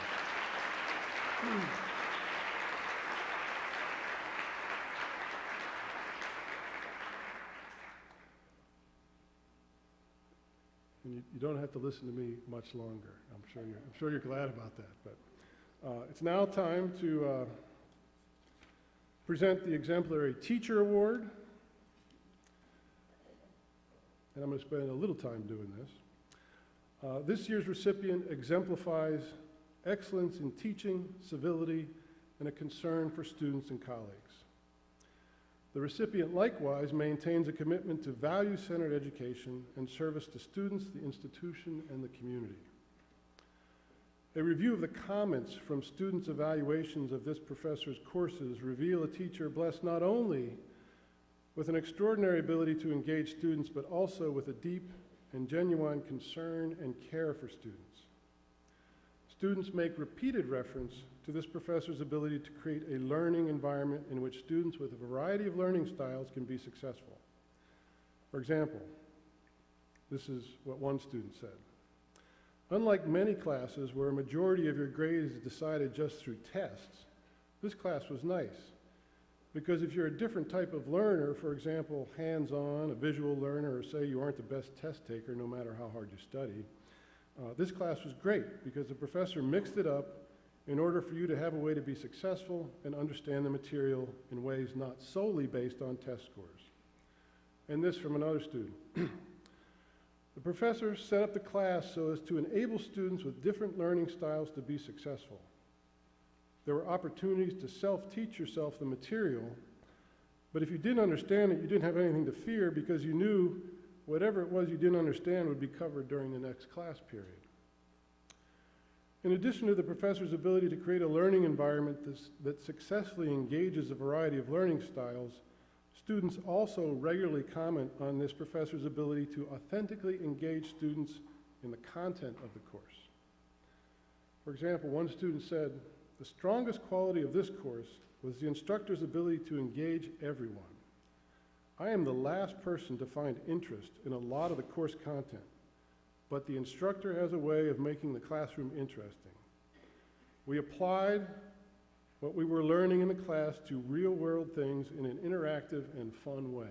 S4: And you don't have to listen to me much longer. I'm sure you're glad about that. But it's now time to present the Exemplary Teacher Award. And I'm going to spend a little time doing this. This year's recipient exemplifies excellence in teaching, civility, and a concern for students and colleagues. The recipient likewise maintains a commitment to value-centered education and service to students, the institution, and the community. A review of the comments from students' evaluations of this professor's courses reveal a teacher blessed not only with an extraordinary ability to engage students, but also with a deep and genuine concern and care for students. Students make repeated reference to this professor's ability to create a learning environment in which students with a variety of learning styles can be successful. For example, this is what one student said. Unlike many classes where a majority of your grade is decided just through tests, this class was nice. Because if you're a different type of learner, for example, hands-on, a visual learner, or say you aren't the best test taker no matter how hard you study, this class was great because the professor mixed it up in order for you to have a way to be successful and understand the material in ways not solely based on test scores. And this from another student. The professor set up the class so as to enable students with different learning styles to be successful. There were opportunities to self-teach yourself the material, but if you didn't understand it, you didn't have anything to fear because you knew whatever it was you didn't understand would be covered during the next class period. In addition to the professor's ability to create a learning environment that successfully engages a variety of learning styles, students also regularly comment on this professor's ability to authentically engage students in the content of the course. For example, one student said, "The strongest quality of this course was the instructor's ability to engage everyone. I am the last person to find interest in a lot of the course content, but the instructor has a way of making the classroom interesting. We applied what we were learning in the class to real-world things in an interactive and fun way."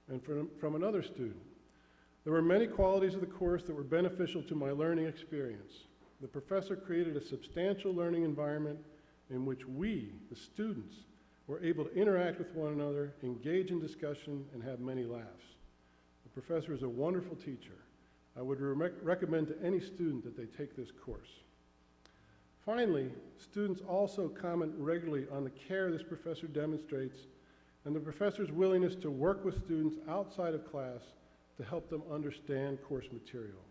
S4: And from another student, "There were many qualities of the course that were beneficial to my learning experience. The professor created a substantial learning environment in which we, the students, were able to interact with one another, engage in discussion, and have many laughs. The professor is a wonderful teacher. I would recommend to any student that they take this course." Finally, students also comment regularly on the care this professor demonstrates and the professor's willingness to work with students outside of class to help them understand course material.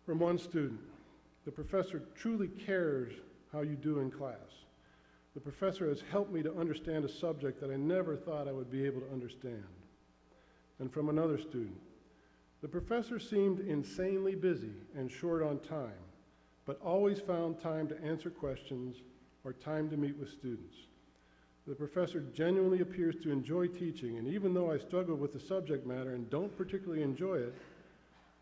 S4: From one student, "The professor truly cares how you do in class. The professor has helped me to understand a subject that I never thought I would be able to understand." And from another student, "The professor seemed insanely busy and short on time, but always found time to answer questions or time to meet with students. The professor genuinely appears to enjoy teaching, and even though I struggle with the subject matter and don't particularly enjoy it,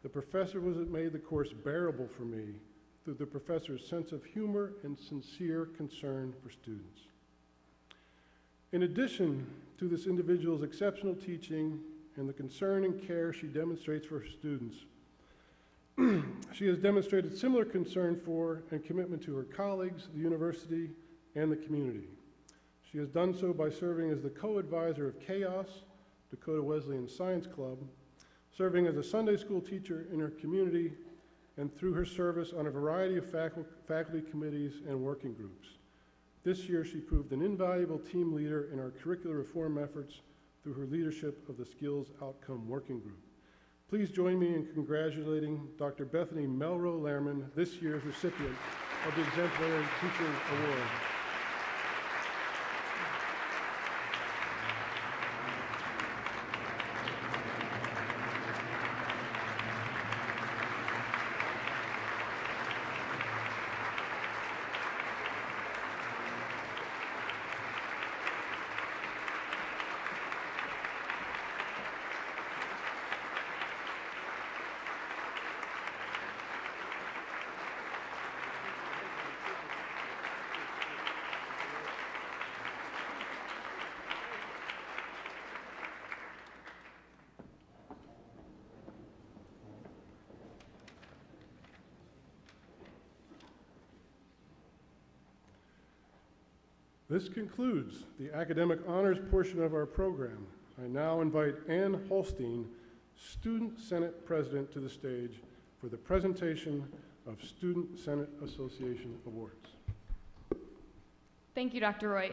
S4: the professor was what made the course bearable for me through the professor's sense of humor and sincere concern for students." In addition to this individual's exceptional teaching and the concern and care she demonstrates for her students, she has demonstrated similar concern for and commitment to her colleagues, the university, and the community. She has done so by serving as the co-advisor of CHAOS, Dakota Wesleyan Science Club, serving as a Sunday school teacher in her community, and through her service on a variety of faculty committees and working groups. This year, she proved an invaluable team leader in our curricular reform efforts through her leadership of the Skills Outcome Working Group. Please join me in congratulating Dr. Bethany Melro-Lehrman, this year's recipient of the Exemplary Teacher Award. This concludes the academic honors portion of our program. I now invite Ann Holstein, Student Senate President, to the stage for the presentation of Student Senate Association Awards.
S6: Thank you, Dr. Roy.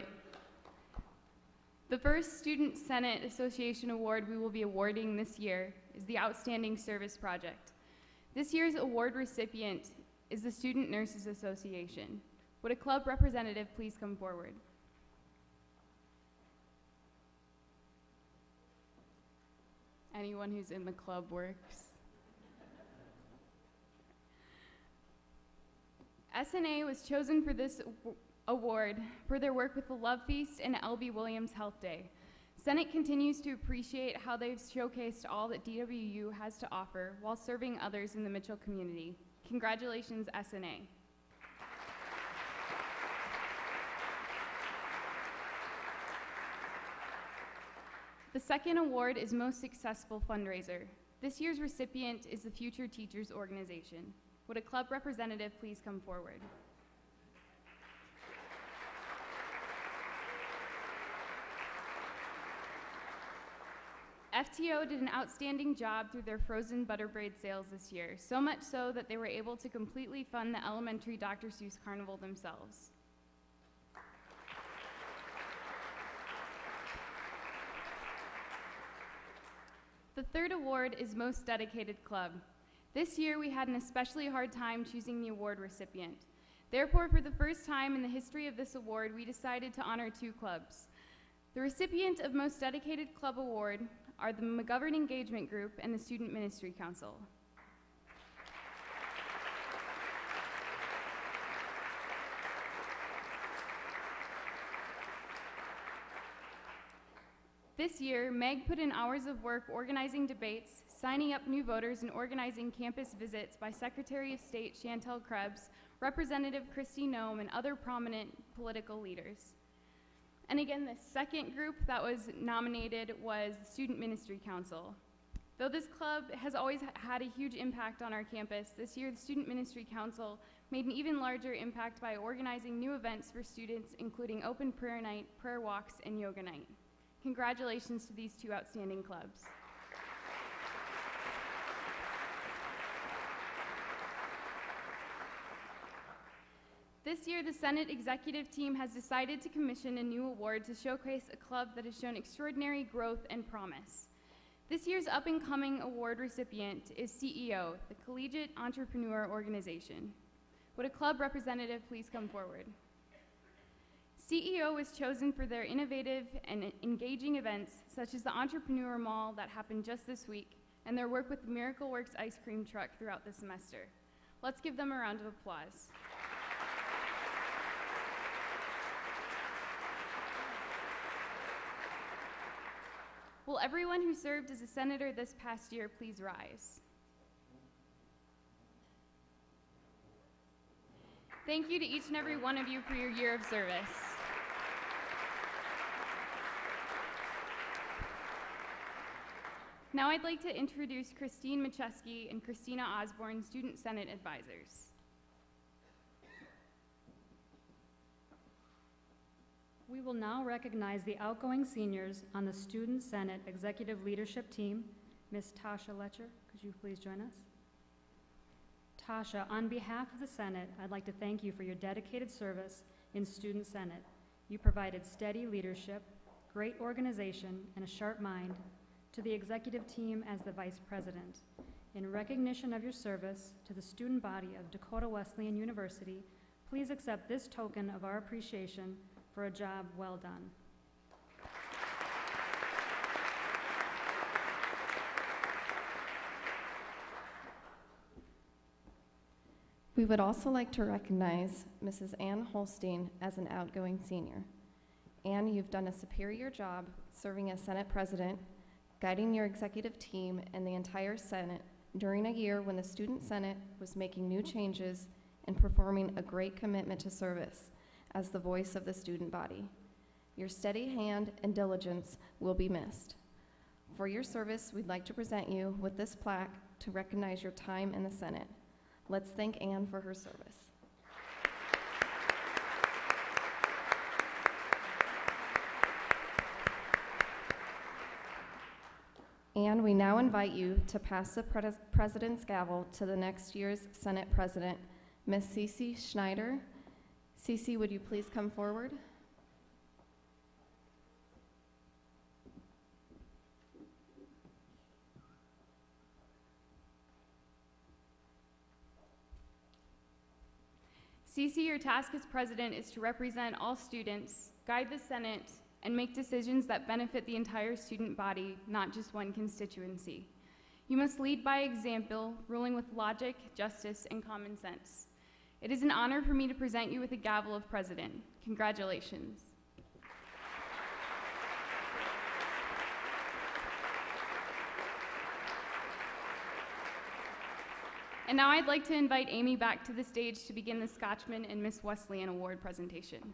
S6: The first Student Senate Association Award we will be awarding this year is the Outstanding Service Project. This year's award recipient is the Student Nurses Association. Would a club representative please come forward? Anyone who's in the club works. SNA was chosen for this award for their work with the Love Feast and L.B. Williams Health Day. Senate continues to appreciate how they've showcased all that DWU has to offer while serving others in the Mitchell community. Congratulations, SNA. The second award is Most Successful Fundraiser. This year's recipient is the Future Teachers Organization. Would a club representative please come forward? FTO did an outstanding job through their frozen butter braid sales this year, so much so that they were able to completely fund the elementary Dr. Seuss Carnival themselves. The third award is Most Dedicated Club. This year we had an especially hard time choosing the award recipient. Therefore, for the first time in the history of this award, we decided to honor two clubs. The recipient of Most Dedicated Club Award are the McGovern Engagement Group and the Student Ministry Council. This year, Meg put in hours of work organizing debates, signing up new voters, and organizing campus visits by Secretary of State Chantel Krebs, Representative Kristi Noem, and other prominent political leaders. And again, the second group that was nominated was the Student Ministry Council. Though this club has always had a huge impact on our campus, this year the Student Ministry Council made an even larger impact by organizing new events for students, including open prayer night, prayer walks, and yoga night. Congratulations to these two outstanding clubs. This year, the Senate executive team has decided to commission a new award to showcase a club that has shown extraordinary growth and promise. This year's up-and-coming award recipient is CEO, the Collegiate Entrepreneur Organization. Would a club representative please come forward? CEO was chosen for their innovative and engaging events, such as the Entrepreneur Mall that happened just this week, and their work with the Miracle Works ice cream truck throughout the semester. Let's give them a round of applause. Will everyone who served as a senator this past year please rise? Thank you to each and every one of you for your year of service. Now I'd like to introduce Christine Macheski and Christina Osborne, Student Senate Advisors.
S7: We will now recognize the outgoing seniors on the Student Senate Executive Leadership Team. Ms. Tasha Letcher, could you please join us? Tasha, on behalf of the Senate, I'd like to thank you for your dedicated service in Student Senate. You provided steady leadership, great organization, and a sharp mind to the executive team as the Vice President. In recognition of your service to the student body of Dakota Wesleyan University, please accept this token of our appreciation for a job well done.
S8: We would also like to recognize Mrs. Ann Holstein as an outgoing senior. Ann, you've done a superior job serving as Senate President, guiding your executive team and the entire Senate during a year when the Student Senate was making new changes and performing a great commitment to service as the voice of the student body. Your steady hand and diligence will be missed. For your service, we'd like to present you with this plaque to recognize your time in the Senate. Let's thank Ann for her service. And we now invite you to pass the President's gavel to the next year's Senate President, Ms. Cece Schneider. Cece, would you please come forward?
S6: CC, your task as president is to represent all students, guide the Senate, and make decisions that benefit the entire student body, not just one constituency. You must lead by example, ruling with logic, justice, and common sense. It is an honor for me to present you with the gavel of president. Congratulations. And now I'd like to invite Amy back to the stage to begin the Scotchman and Miss Wesleyan Award presentation.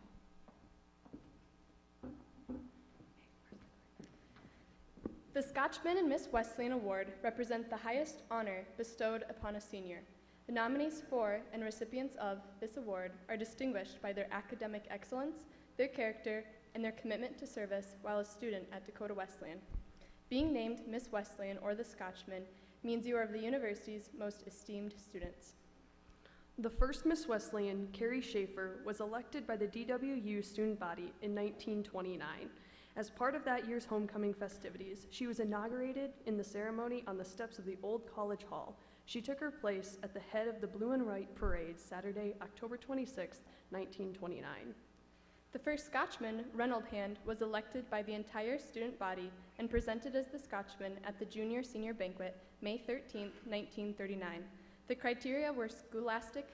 S1: The Scotchman and Miss Wesleyan Award represent the highest honor bestowed upon a senior. The nominees for and recipients of this award are distinguished by their academic excellence, their character, and their commitment to service while a student at Dakota Wesleyan. Being named Miss Wesleyan or the Scotchman means you are of the university's most esteemed students.
S9: The first Miss Wesleyan, Carrie Schaefer, was elected by the DWU student body in 1929. As part of that year's homecoming festivities, she was inaugurated in the ceremony on the steps of the old College Hall. She took her place at the head of the Blue and White Parade Saturday, October 26, 1929.
S1: The first Scotchman, Reynold Hand, was elected by the entire student body and presented as the Scotchman at the Junior-Senior Banquet, May 13, 1939. The criteria were scholastic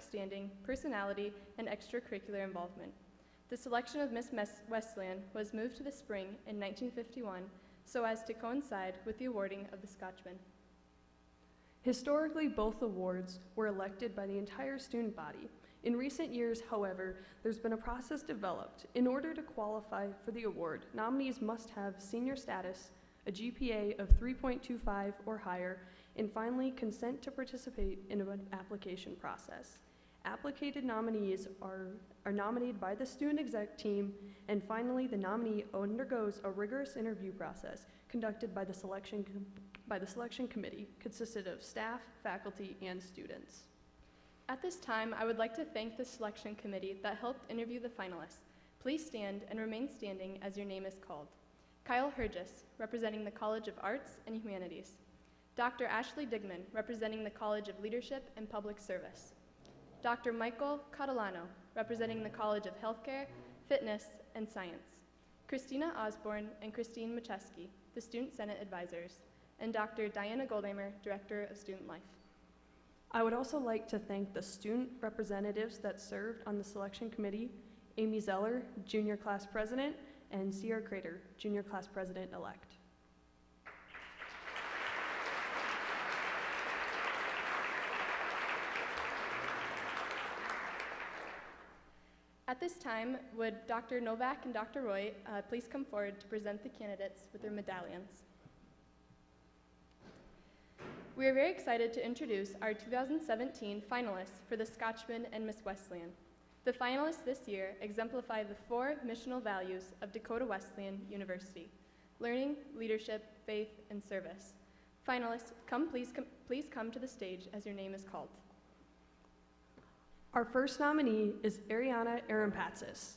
S1: standing, personality, and extracurricular involvement. The selection of Miss Wesleyan was moved to the spring in 1951 so as to coincide with the awarding of the Scotchman.
S9: Historically, both awards were elected by the entire student body. In recent years, however, there's been a process developed. In order to qualify for the award, nominees must have senior status, a GPA of 3.25 or higher, and finally, consent to participate in an application process. Applicated nominees are nominated by the student exec team, and finally, the nominee undergoes a rigorous interview process conducted by the selection committee, consisted of staff, faculty, and students.
S1: At this time, I would like to thank the selection committee that helped interview the finalists. Please stand and remain standing as your name is called. Kyle Hergis, representing the College of Arts and Humanities. Dr. Ashley Digman, representing the College of Leadership and Public Service. Dr. Michael Catalano, representing the College of Healthcare, Fitness, and Science. Christina Osborne and Christine Macheski, the Student Senate Advisors. And Dr. Diana Goldhamer, Director of Student Life.
S9: I would also like to thank the student representatives that served on the selection committee, Amy Zeller, Junior Class President, and Sierra Crater, Junior Class President-elect.
S1: At this time, would Dr. Novak and Dr. Roy please come forward to present the candidates with their medallions. We are very excited to introduce our 2017 finalists for the Scotchman and Miss Wesleyan. The finalists this year exemplify the 4 missional values of Dakota Wesleyan University: learning, leadership, faith, and service. Finalists, please come to the stage as your name is called.
S9: Our first nominee is Ariana Arampatsis.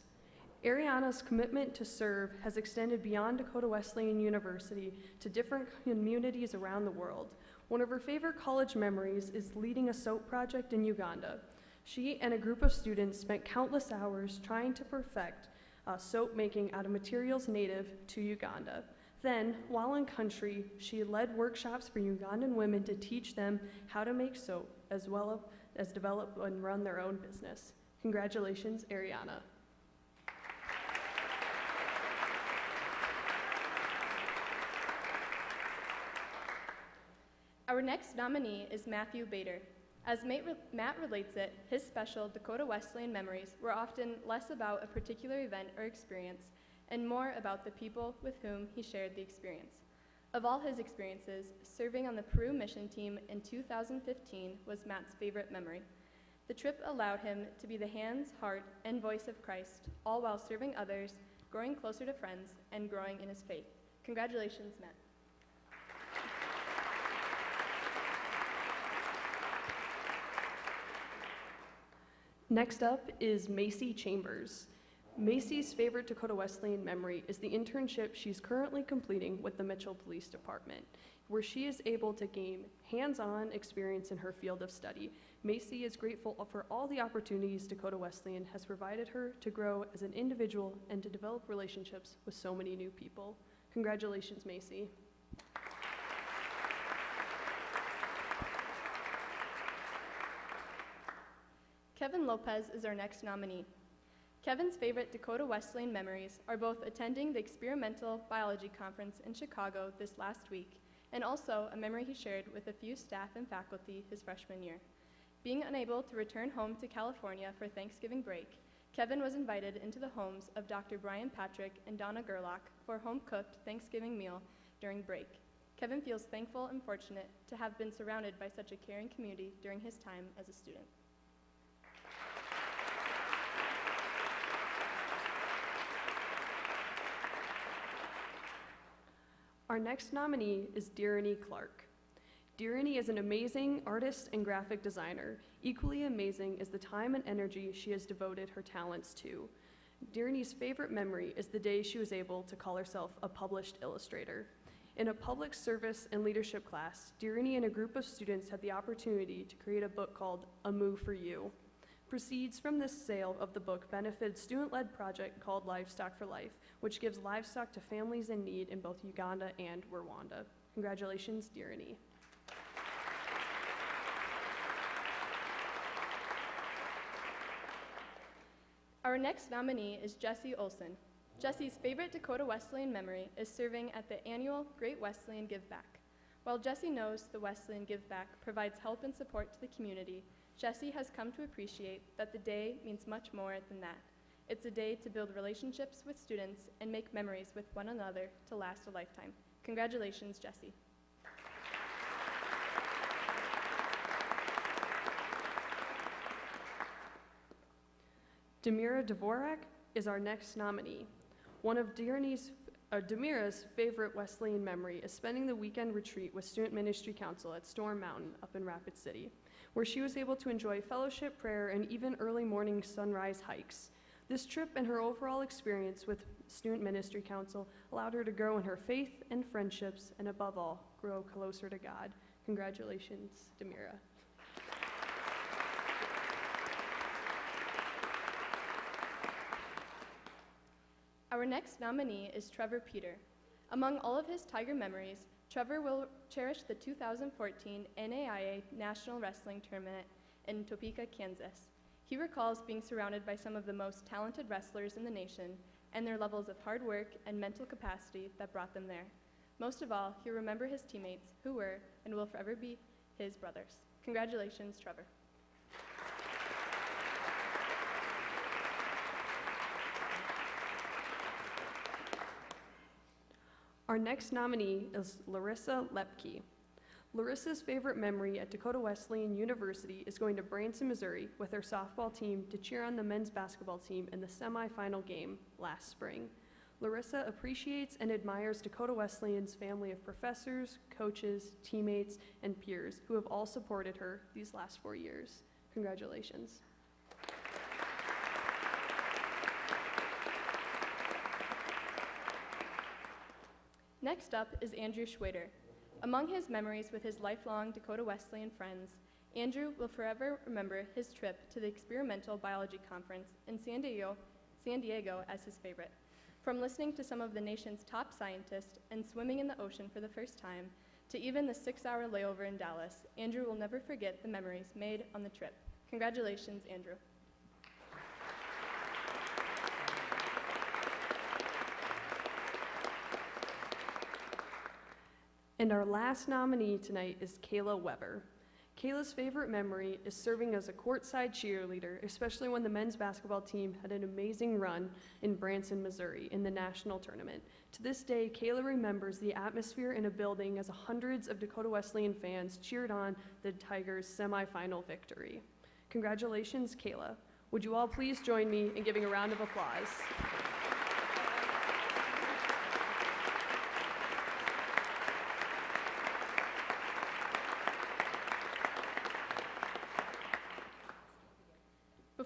S9: Ariana's commitment to serve has extended beyond Dakota Wesleyan University to different communities around the world. One of her favorite college memories is leading a soap project in Uganda. She and a group of students spent countless hours trying to perfect soap making out of materials native to Uganda. Then, while in country, she led workshops for Ugandan women to teach them how to make soap, as well as develop and run their own business. Congratulations, Ariana.
S1: Our next nominee is Matthew Bader. As Matt relates it, his special Dakota Wesleyan memories were often less about a particular event or experience and more about the people with whom he shared the experience. Of all his experiences, serving on the Peru mission team in 2015 was Matt's favorite memory. The trip allowed him to be the hands, heart, and voice of Christ, all while serving others, growing closer to friends, and growing in his faith. Congratulations, Matt.
S9: Next up is Macy Chambers. Macy's favorite Dakota Wesleyan memory is the internship she's currently completing with the Mitchell Police Department, where she is able to gain hands-on experience in her field of study. Macy is grateful for all the opportunities Dakota Wesleyan has provided her to grow as an individual and to develop relationships with so many new people. Congratulations, Macy.
S1: Kevin Lopez is our next nominee. Kevin's favorite Dakota Wesleyan memories are both attending the Experimental Biology Conference in Chicago this last week, and also a memory he shared with a few staff and faculty his freshman year. Being unable to return home to California for Thanksgiving break, Kevin was invited into the homes of Dr. Brian Patrick and Donna Gerlach for a home-cooked Thanksgiving meal during break. Kevin feels thankful and fortunate to have been surrounded by such a caring community during his time as a student.
S9: Our next nominee is Dearany Clark. Dearany is an amazing artist and graphic designer. Equally amazing is the time and energy she has devoted her talents to. Dearany's favorite memory is the day she was able to call herself a published illustrator. In a public service and leadership class, Dearany and a group of students had the opportunity to create a book called A Moo for You. Proceeds from this sale of the book benefited a student-led project called Livestock for Life, which gives livestock to families in need in both Uganda and Rwanda. Congratulations, Dearany.
S1: Our next nominee is Jesse Olson. Jesse's favorite Dakota Wesleyan memory is serving at the annual Great Wesleyan Give Back. While Jesse knows the Wesleyan Give Back provides help and support to the community, Jesse has come to appreciate that the day means much more than that. It's a day to build relationships with students and make memories with one another to last a lifetime. Congratulations, Jesse.
S9: Demira Dvorak is our next nominee. One of Demira's favorite Wesleyan memory is spending the weekend retreat with Student Ministry Council at Storm Mountain up in Rapid City, where she was able to enjoy fellowship, prayer, and even early morning sunrise hikes. This trip and her overall experience with Student Ministry Council allowed her to grow in her faith and friendships, and above all, grow closer to God. Congratulations, Demira.
S1: Our next nominee is Trevor Peter. Among all of his Tiger memories, Trevor will cherish the 2014 NAIA National Wrestling Tournament in Topeka, Kansas. He recalls being surrounded by some of the most talented wrestlers in the nation and their levels of hard work and mental capacity that brought them there. Most of all, he'll remember his teammates who were and will forever be his brothers. Congratulations, Trevor.
S9: Our next nominee is Larissa Lepke. Larissa's favorite memory at Dakota Wesleyan University is going to Branson, Missouri with her softball team to cheer on the men's basketball team in the semifinal game last spring. Larissa appreciates and admires Dakota Wesleyan's family of professors, coaches, teammates, and peers who have all supported her these last 4 years. Congratulations.
S1: Next up is Andrew Schwader. Among his memories with his lifelong Dakota Wesleyan friends, Andrew will forever remember his trip to the Experimental Biology Conference in San Diego as his favorite. From listening to some of the nation's top scientists and swimming in the ocean for the first time, to even the 6-hour layover in Dallas, Andrew will never forget the memories made on the trip. Congratulations, Andrew.
S9: And our last nominee tonight is Kayla Weber. Kayla's favorite memory is serving as a courtside cheerleader, especially when the men's basketball team had an amazing run in Branson, Missouri in the national tournament. To this day, Kayla remembers the atmosphere in a building as hundreds of Dakota Wesleyan fans cheered on the Tigers' semifinal victory. Congratulations, Kayla. Would you all please join me in giving a round of applause?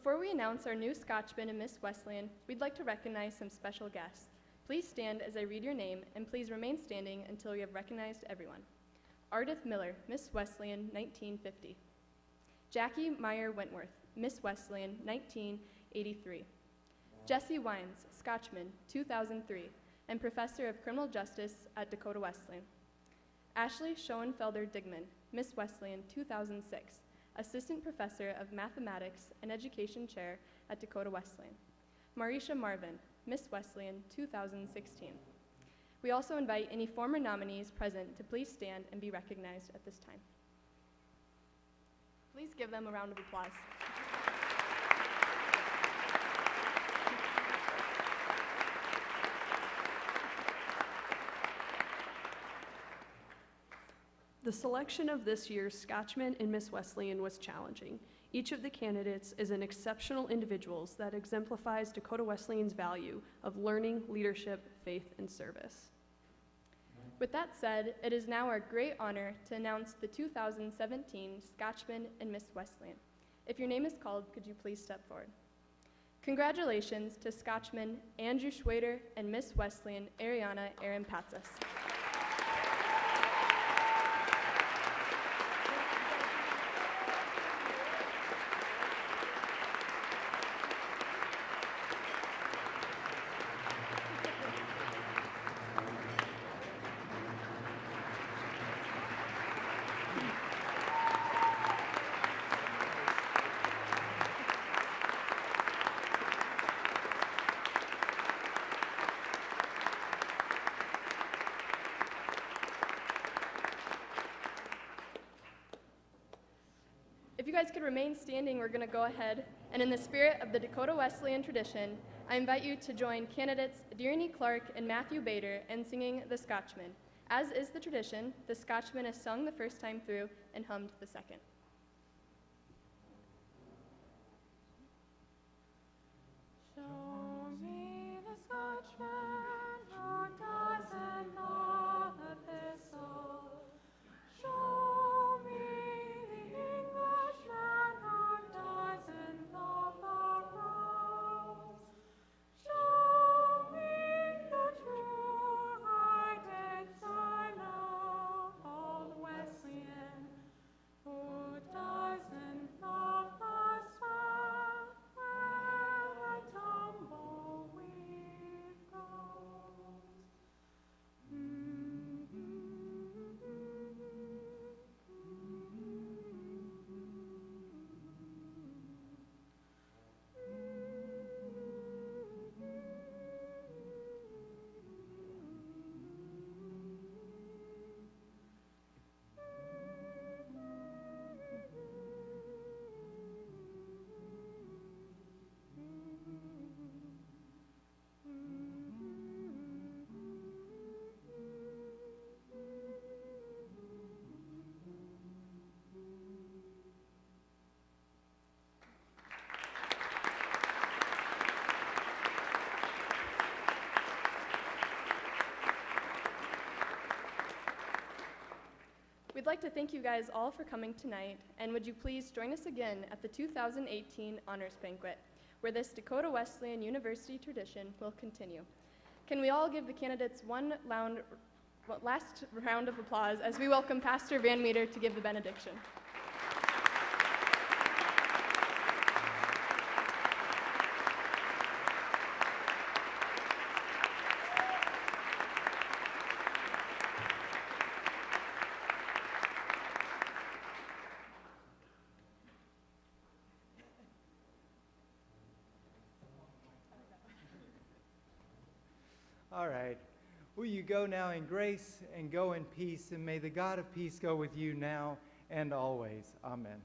S1: Before we announce our new Scotchman and Miss Wesleyan, we'd like to recognize some special guests. Please stand as I read your name, and please remain standing until we have recognized everyone. Ardith Miller, Miss Wesleyan, 1950. Jackie Meyer Wentworth, Miss Wesleyan, 1983. Jesse Wines, Scotchman, 2003, and Professor of Criminal Justice at Dakota Wesleyan. Ashley Schoenfelder Digman, Miss Wesleyan, 2006, Assistant Professor of Mathematics and Education Chair at Dakota Wesleyan. Marisha Marvin, Miss Wesleyan, 2016. We also invite any former nominees present to please stand and be recognized at this time. Please give them a round of applause.
S9: The selection of this year's Scotchman and Miss Wesleyan was challenging. Each of the candidates is an exceptional individual that exemplifies Dakota Wesleyan's value of learning, leadership, faith, and service.
S1: With that said, it is now our great honor to announce the 2017 Scotchman and Miss Wesleyan. If your name is called, could you please step forward? Congratulations to Scotchman Andrew Schwader and Miss Wesleyan Ariana Arampatsis. If you guys could remain standing, we're going to go ahead, and in the spirit of the Dakota Wesleyan tradition, I invite you to join candidates Dearney Clark and Matthew Bader in singing The Scotchman. As is the tradition, The Scotchman is sung the first time through and hummed the second.
S10: Show me the Scotchman who doesn't know the thistle. Show me the Englishman who doesn't know the rose. Show me the true-hearted son of old Wesleyan who doesn't know the swell where the tumbleweed grows.
S1: We'd like to thank you guys all for coming tonight, and would you please join us again at the 2018 Honors Banquet, where this Dakota Wesleyan University tradition will continue. Can we all give the candidates one last round of applause as we welcome Pastor Van Meter to give the benediction.
S3: All right. Will you go now in grace and go in peace, and may the God of peace go with you now and always. Amen.